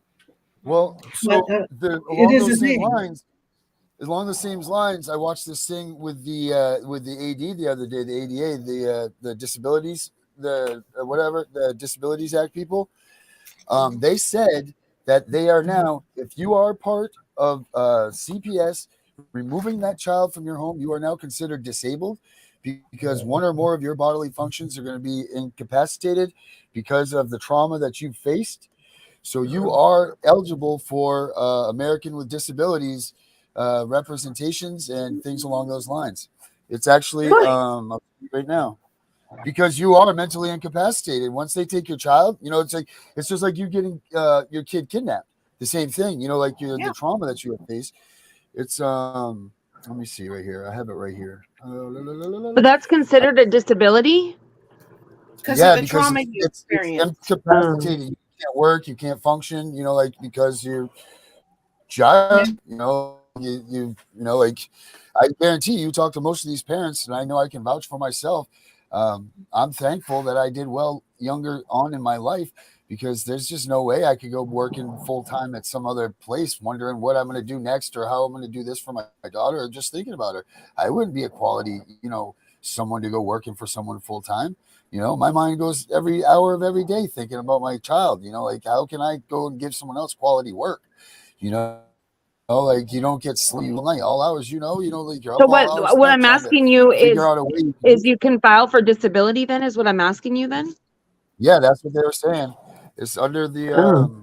well, But so it along is a those same thing. lines, I watched this thing with the AD the other day, the ADA, the disabilities, the whatever the Disabilities Act people. They said that they are now, if you are part of CPS, removing that child from your home, you are now considered disabled because one or more of your bodily functions are going to be incapacitated because of the trauma that you've faced. So you are eligible for American with Disabilities representations and things along those lines. It's actually What? right now because you are mentally incapacitated. Once they take your child, it's just like you getting your kid kidnapped. The same thing, like Yeah. the trauma that you have faced. It's let me see right here. I have it right here. But that's considered a disability? Because of Yeah, the because trauma you it's experienced. Um, incapacitated. You can't work, you can't function. Because you're child. Yeah. Like I guarantee you talk to most of these parents, and I know I can vouch for myself. I'm thankful that I did well younger on in my life because there's just no way I could go working full time at some other place, wondering what I'm going to do next or how I'm going to do this for my daughter, or just thinking about her. I wouldn't be a quality, someone to go working for someone full time. My mind goes every hour of every day thinking about my child. Like how can I go and give someone else quality work? Like you don't get sleep all night, all hours. Like you're so up all hours of the what night I'm trying to asking you figure out a way. is you can file for disability then is what I'm asking you then? Yeah, that's what they were saying. It's under the Oh.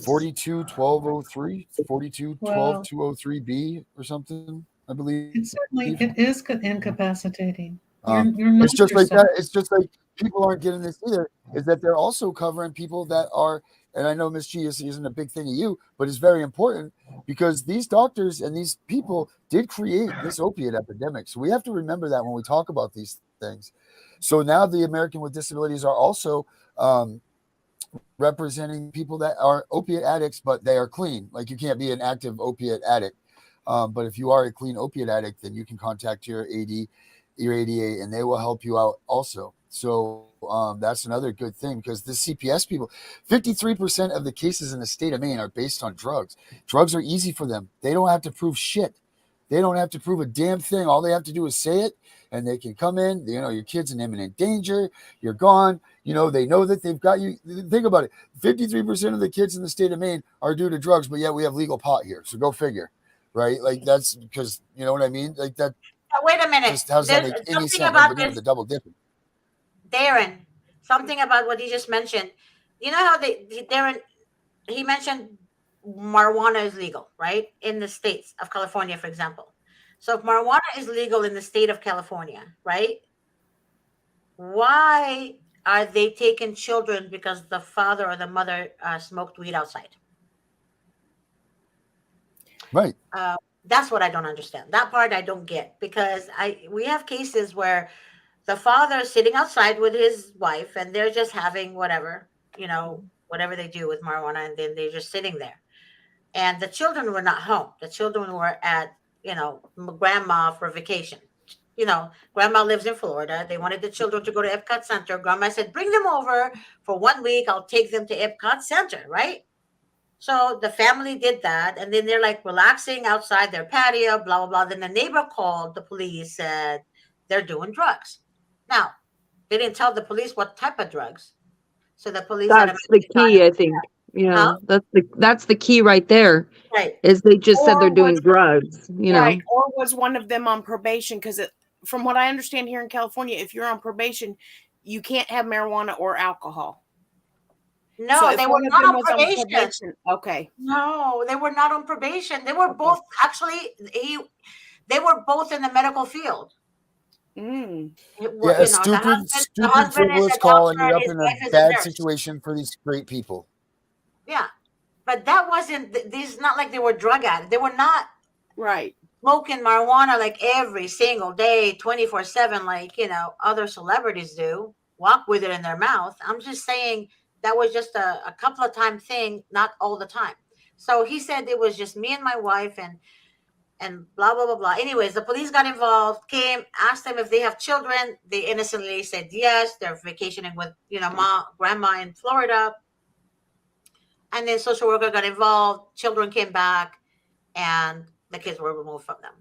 42-1203, 42 12 Well, 203B or something, I believe. it is incapacitating. You're not It's just like yourself. that. It's just like people aren't getting this either is that they're also covering people that are, and I know Miss G isn't a big thing to you, but it's very important because these doctors and these people did create this opiate epidemic. So we have to remember that when we talk about these things. So now the American with Disabilities are also representing people that are opiate addicts, but they are clean. Like you can't be an active opiate addict. But if you are a clean opiate addict, then you can contact your your ADA, and they will help you out also. So that's another good thing because the CPS people, 53% of the cases in the state of Maine are based on drugs. Drugs are easy for them. They don't have to prove shit. They don't have to prove a damn thing. All they have to do is say it, and they can come in. Your kid's in imminent danger. You're gone. They know that they've got you. Think about it. 53% of the kids in the state of Maine are due to drugs, but yet we have legal pot here. So go figure, right? Like that's because you know what I mean. Like that. Wait a minute. Just how does that There's make any something sense? about Again, this, the double dipping. Darren. Something about what he just mentioned. You know how Darren, he mentioned marijuana is legal, right? In the states of California, for example. So if marijuana is legal in the state of California, right? Why are they taking children because the father or the mother smoked weed outside? Right. That's what I don't understand. That part I don't get because we have cases where the father is sitting outside with his wife and they're just having whatever they do with marijuana, and then they're just sitting there. And the children were not home. The children were at, grandma for vacation. Grandma lives in Florida. They wanted the children to go to Epcot Center. Grandma said, bring them over for 1 week. I'll take them to Epcot Center, right? So the family did that. And then they're like relaxing outside their patio, blah, blah, blah. Then the neighbor called the police, said they're doing drugs. Now, they didn't tell the police what type of drugs. So the police That's the automatically key, I think. huh? Yeah, that's the key right there. Right. Is they just said they're Or doing was drugs, right, or was one of them on probation? Because from what I understand here in California, if you're on probation, you can't have marijuana or alcohol. So No, if they were one of not them on was on probation. probation, okay, No, they were not on probation. They were okay. both actually they were both in the medical field. Mm. Yeah, a The stupid, stupid, husband is frivolous a call, and doctor you're and up his in a wife is a bad nurse. situation for these great people. Yeah. But that wasn't these not like they were drug addicts. They were not Right. smoking marijuana like every single day, 24/7, like, other celebrities do. Walk with it in their mouth. I'm just saying that was just a couple of time thing, not all the time. So he said it was just me and my wife and blah blah blah blah. Anyways, the police got involved, came, asked them if they have children. They innocently said yes. They're vacationing with grandma in Florida, and then social worker got involved. Children came back, and the kids were removed from them.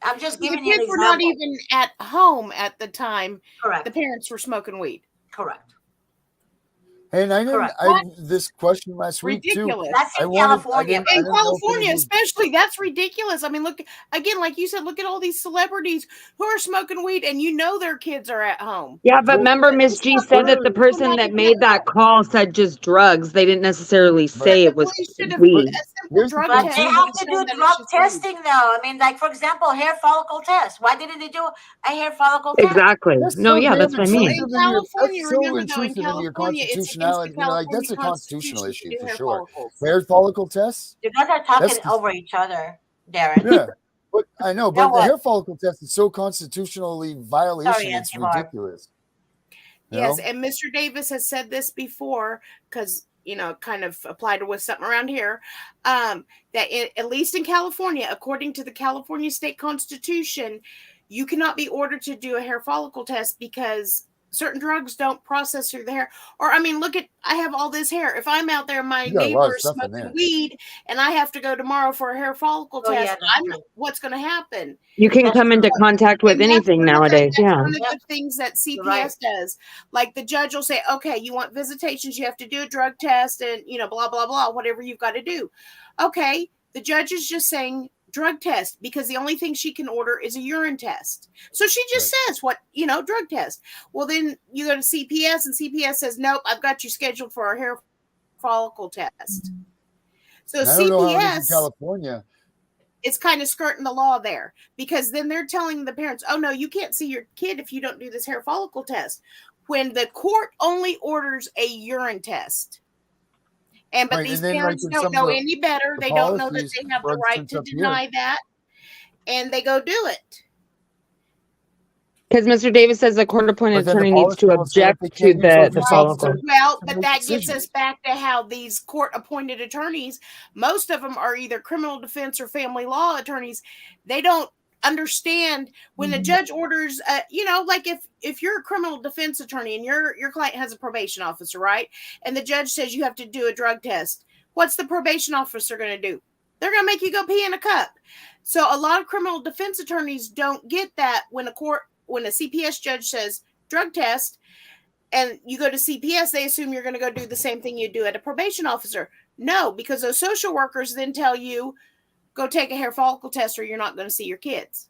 I'm just So the giving you an kids were not example. even at home at the time. The Correct. parents were smoking weed. Correct. And I didn't. Correct. I this question last week too. Ridiculous. That's I in wanted. California. I In didn't know if it California, was. especially, that's ridiculous. I mean, look again, like you said, look at all these celebrities who are smoking weed, and their kids are at home. Yeah, but Well, remember, Miss It's G not said that the true. People person not that even at made that home. call said just drugs. They didn't necessarily but say The it was police should have but weed. a simple here's the drug But thing they test too. would have have to shown do that it's drug just weed. testing, though. I mean, like, for example, hair follicle test. Why didn't they do a hair follicle test? Exactly. That's No, so yeah, damn that's what I Well, mean. in intrusive in your. That's California, so remember though, in intrusive into your California, it's against the constitutionality. Like that's California a constitutional Constitution to issue do for hair sure. follicles. Hair follicle tests. You guys are That's talking over each other, Darren. yeah. But I know, You know but the what? hair follicle test is so constitutionally Sorry, violation. It's Auntie Barb. ridiculous. You Yes, know. and Mr. Davis has said this before because kind of applied with something around here. That at least in California, according to the California state constitution, you cannot be ordered to do a hair follicle test because certain drugs don't process through the hair. Or I mean, I have all this hair. If I'm out there, my You got a lot neighbor of is stuff in smoking there. weed, and I have to go tomorrow for a hair follicle Oh, yeah, test, that's true. what's going to happen? You can That's come into true. contact with And that's anything one of nowadays. Yeah. Yep, the things that you're right. CPS does. Like the judge will say, okay, you want visitations, you have to do a drug test and, blah, blah, blah, whatever you've got to do. Okay, the judge is just saying drug test because the only thing she can order is a urine test. So she just Right. says drug test. Well, then you go to CPS and CPS says, nope, I've got you scheduled for a hair follicle test. So And I don't know how it is in CPS California. it's kind of skirting the law there, because then they're telling the parents, oh no, you can't see your kid if you don't do this hair follicle test, when the court only orders a urine test. And but Right, these and then like parents in don't some know of any better. the They don't know that policies, they have for the right instance, to up here, deny that, and they go do it. Because Mr. Davis says the court-appointed but then the attorney needs policy to will say that object they to can't use those the Right. results follicle. Well, to but make that gets decisions. us back to how these court appointed attorneys, most of them are either criminal defense or family law attorneys. They don't understand when the judge orders, like if you're a criminal defense attorney and your client has a probation officer, right? And the judge says you have to do a drug test. What's the probation officer going to do? They're going to make you go pee in a cup. So a lot of criminal defense attorneys don't get that when a CPS judge says drug test, and you go to CPS, they assume you're going to go do the same thing you do at a probation officer. No, because those social workers then tell you, go take a hair follicle test or you're not going to see your kids.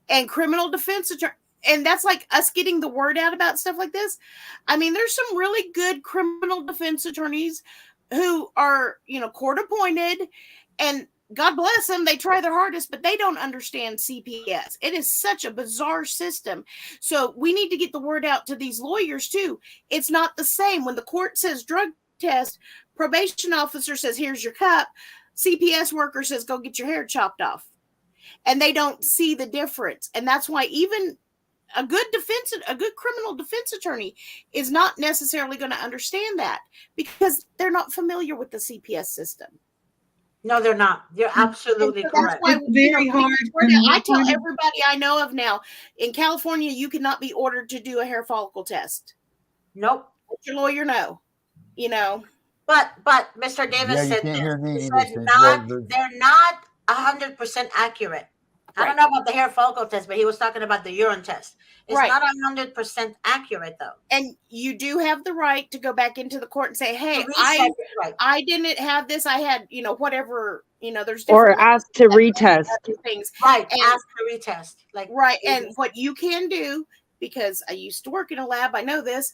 And criminal defense attorney, and that's like us getting the word out about stuff like this. I mean, there's some really good criminal defense attorneys who are, court appointed, and God bless them, they try their hardest, but they don't understand CPS. It is such a bizarre system. So we need to get the word out to these lawyers too. It's not the same. When the court says drug test, probation officer says, here's your cup. CPS worker says, go get your hair chopped off. And they don't see the difference. And that's why even a good criminal defense attorney is not necessarily going to understand that, because they're not familiar with the CPS system. No, they're not. You're absolutely So that's correct. why It's very hard. I tell everybody I know of now, in California, you cannot be ordered to do a hair follicle test. Nope. Let your lawyer know. But Mr. Davis Yeah, you said can't this. hear me He either, said Steve. Well, they're not 100% accurate. I don't know about the hair follicle test, but he was talking about the urine test. It's Right. not 100% accurate though. And you do have the right to go back into the court and say, hey, Reset it, right. I didn't have this. I had, whatever, there's Or different ask to retest. things. Right. And, ask to retest. Right. And what you can do, because I used to work in a lab, I know this,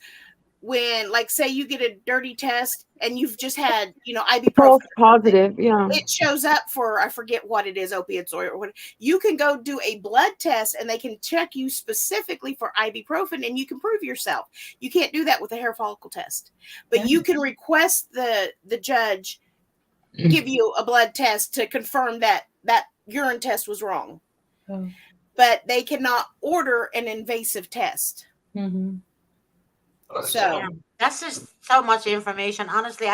when, like, say you get a dirty test and you've just had, ibuprofen, False positive, yeah. it shows up for, I forget what it is, opiates or what. You can go do a blood test and they can check you specifically for ibuprofen and you can prove yourself. You can't do that with a hair follicle test, but you can request the judge give you a blood test to confirm that urine test was wrong. Oh. But they cannot order an invasive test. Mm-hmm. So yeah, that's just so much information. Honestly,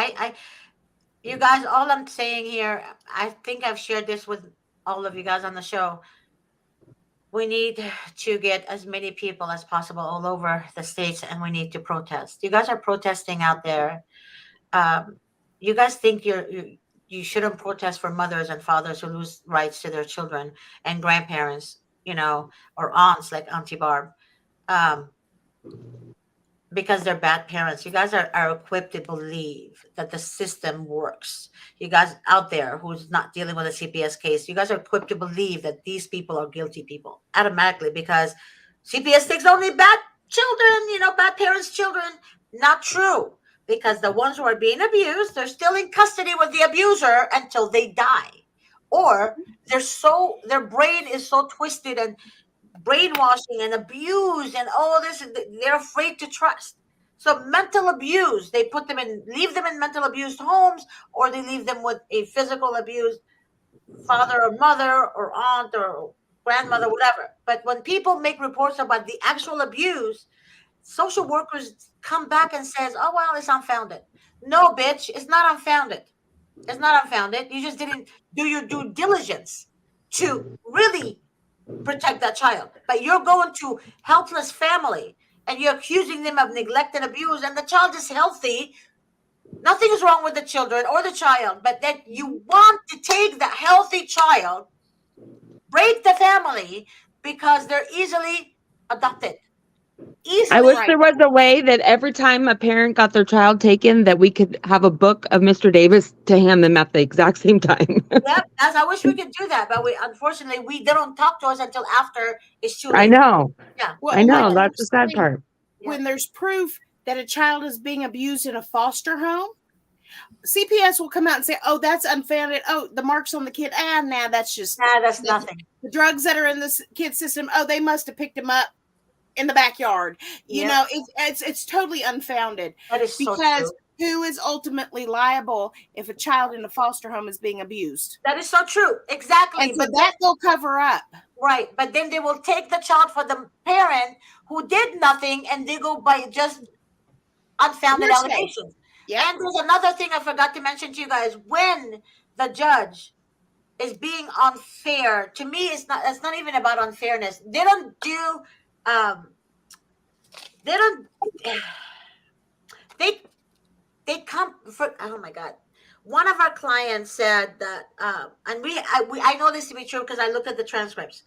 you guys, all I'm saying here, I think I've shared this with all of you guys on the show. We need to get as many people as possible all over the states, and we need to protest. You guys are protesting out there. You guys think you shouldn't protest for mothers and fathers who lose rights to their children and grandparents, or aunts like Auntie Barb. Because they're bad parents. You guys are equipped to believe that the system works. You guys out there who's not dealing with a CPS case, you guys are equipped to believe that these people are guilty people automatically because CPS thinks only bad children, bad parents' children. Not true. Because the ones who are being abused, they're still in custody with the abuser until they die. Or their brain is so twisted and brainwashing and abuse and all this, they're afraid to trust. So mental abuse, they leave them in mental abused homes, or they leave them with a physical abused father or mother or aunt or grandmother, whatever. But when people make reports about the actual abuse, social workers come back and says, oh well, it's unfounded. No, bitch, it's not unfounded. It's not unfounded. You just didn't do your due diligence to really protect that child. But you're going to helpless family and you're accusing them of neglect and abuse, and the child is healthy. Nothing is wrong with the children or the child, but that you want to take the healthy child, break the family because they're easily adopted. I wish Right. there was a way that every time a parent got their child taken, that we could have a book of Mr. Davis to hand them at the exact same time. Yep, I wish we could do that, but unfortunately they don't talk to us until after it's too late. I know. Yeah. Well, I know. like That's the sad saying, part. when there's proof that a child is being abused in a foster home, CPS will come out and say, "Oh, that's unfounded. Oh, the marks on the kid. Nah, that's just That's nothing. the drugs that are in this kid's system. Oh, they must have picked him up in the backyard." You Yeah. know, it's totally unfounded That is so because true. who is ultimately liable if a child in a foster home is being abused? That is so true. Exactly. And so that they'll cover up. Right, but then they will take the child for the parent who did nothing, and they go by just unfounded Hearsay. allegations. Yeah. And there's another thing I forgot to mention to you guys. When the judge is being unfair, to me, it's not even about unfairness. They don't do they don't they come for, oh my god. One of our clients said that, and I know this to be true because I looked at the transcripts.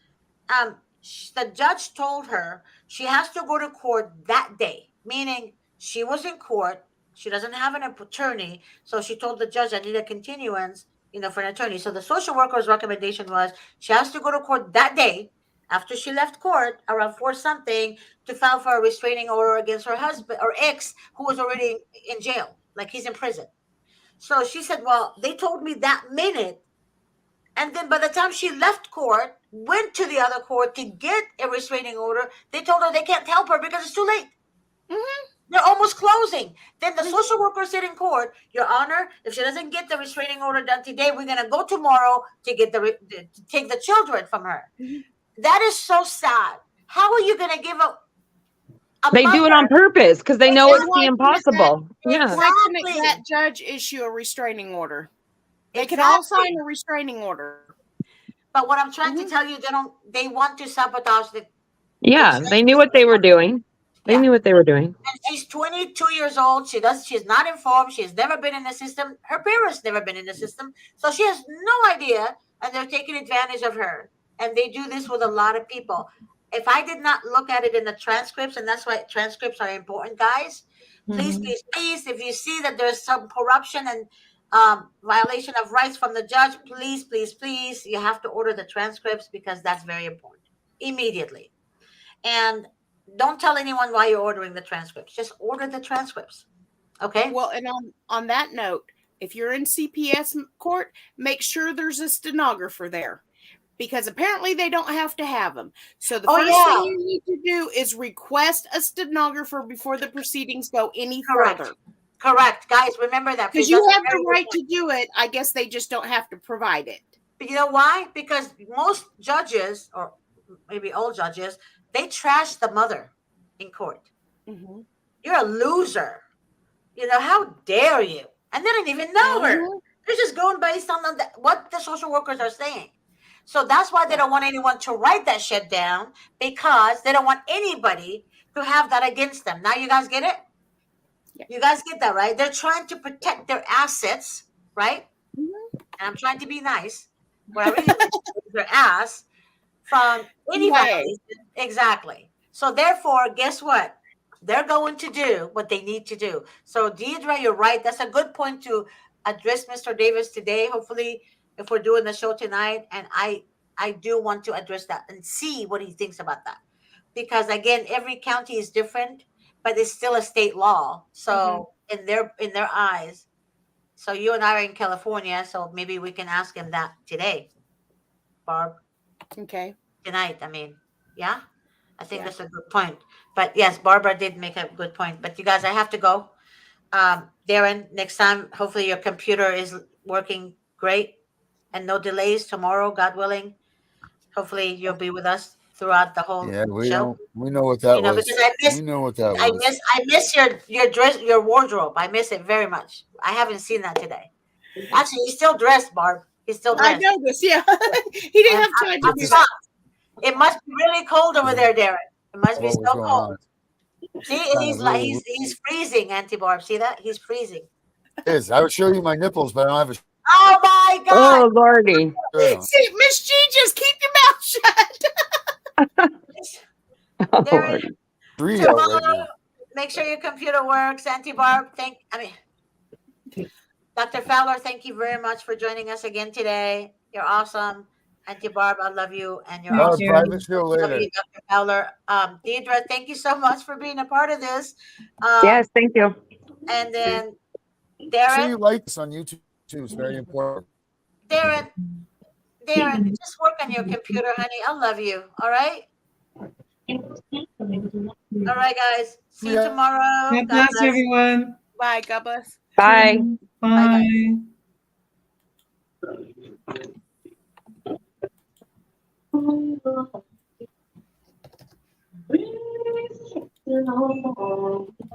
The judge told her she has to go to court that day, meaning she was in court. She doesn't have an attorney, so she told the judge, "I need a continuance, for an attorney." So the social worker's recommendation was she has to go to court that day after she left court around 4 something to file for a restraining order against her husband or ex who was already in jail, like he's in prison. So she said, "Well, they told me that minute." And then by the time she left court, went to the other court to get a restraining order, they told her they can't help her because it's too late. Mm-hmm. They're almost closing. Then the social worker said in court, "Your Honor, if she doesn't get the restraining order done today, we're going to go tomorrow to get to take the children from her." Mm-hmm. That is so sad. How are you going to give a They do it on mother? purpose because they know it's Exactly. the impossible. Yeah. Why couldn't Exactly. that judge issue a restraining order? They could Exactly. all sign a restraining order. But what I'm trying Mhm. to tell you, they want to sabotage the Yeah, they knew what they were doing. They Yeah. knew what they were doing. And she's 22 years old. She's not informed. She's never been in the system. Her parents never been in the system. So she has no idea, and they're taking advantage of her. And they do this with a lot of people. If I did not look at it in the transcripts, and that's why transcripts are important, guys, please, Mhm. please, please, if you see that there's some corruption and violation of rights from the judge, please, please, please, you have to order the transcripts because that's very important immediately. And don't tell anyone why you're ordering the transcripts. Just order the transcripts. Okay? Well, and on that note, if you're in CPS court, make sure there's a stenographer there because apparently they don't have to have them. So the first thing you need to do is request a stenographer before the proceedings go any Correct. further. Correct. Guys, remember that. Because Please. you That's a have very the good right point. to do it. I guess they just don't have to provide it. But you know why? Because most judges, or maybe all judges, they trash the mother in court. Mhm. You're a loser. How dare you? And they didn't even know her. Mhm. They're just going based on what the social workers are saying. So that's why they don't want anyone to write that shit down, because they don't want anybody to have that against them. Now you guys get it? Yeah. You guys get that, right? They're trying to protect their assets, right? Mhm. And I'm trying to be nice, where I really like to raise their ass from any Right. violation. Exactly. So therefore, guess what? They're going to do what they need to do. So Deidre, you're right. That's a good point to address Mr. Davis today. Hopefully, if we're doing the show tonight, and I do want to address that and see what he thinks about that. Because again, every county is different, but it's still a state law. So in their eyes, so you and I are in California, so maybe we can ask him that today, Barb. Okay. Tonight, I mean, yeah, I think Yeah. that's a good point. But yes, Barbara did make a good point. But you guys, I have to go. Darren, next time, hopefully your computer is working great and no delays tomorrow, God willing. Hopefully you'll be with us throughout the whole Yeah, show. we know what that was. Because I miss We know what that was. I miss your dress, your wardrobe. I miss it very much. I haven't seen that today. Actually, he's still dressed, Barb. He's still I dressed. know this. Yeah. He didn't And have time to I'm do that. shocked. It must be really cold over there, Darren. It must be What so was going cold. on? See, Kind he's of like really he's freezing, Auntie Barb. See that? He's freezing. is. I would show you my nipples, but I don't have a Oh my God! Oh Lordy. shirt on. See, Miss G, just keep your mouth shut. Oh Darren, Lordy. Three out right tomorrow, now. make sure your computer works. Auntie Barb, Dr. Fowler, thank you very much for joining us again today. You're awesome. Auntie Barb, I love you, and you're Thank Our awesome. you. private show Love later. you, Dr. Fowler. Deidre, thank you so much for being a part of this. Yes, thank you. And then sure you Darren, like this on YouTube too. It's very important. Darren, Darren, just work on your computer, honey. I love you. All right. All right, guys. See you Yeah. tomorrow. God God bless bless. everyone. Bye. God bless. Bye. Bye, guys. Bye.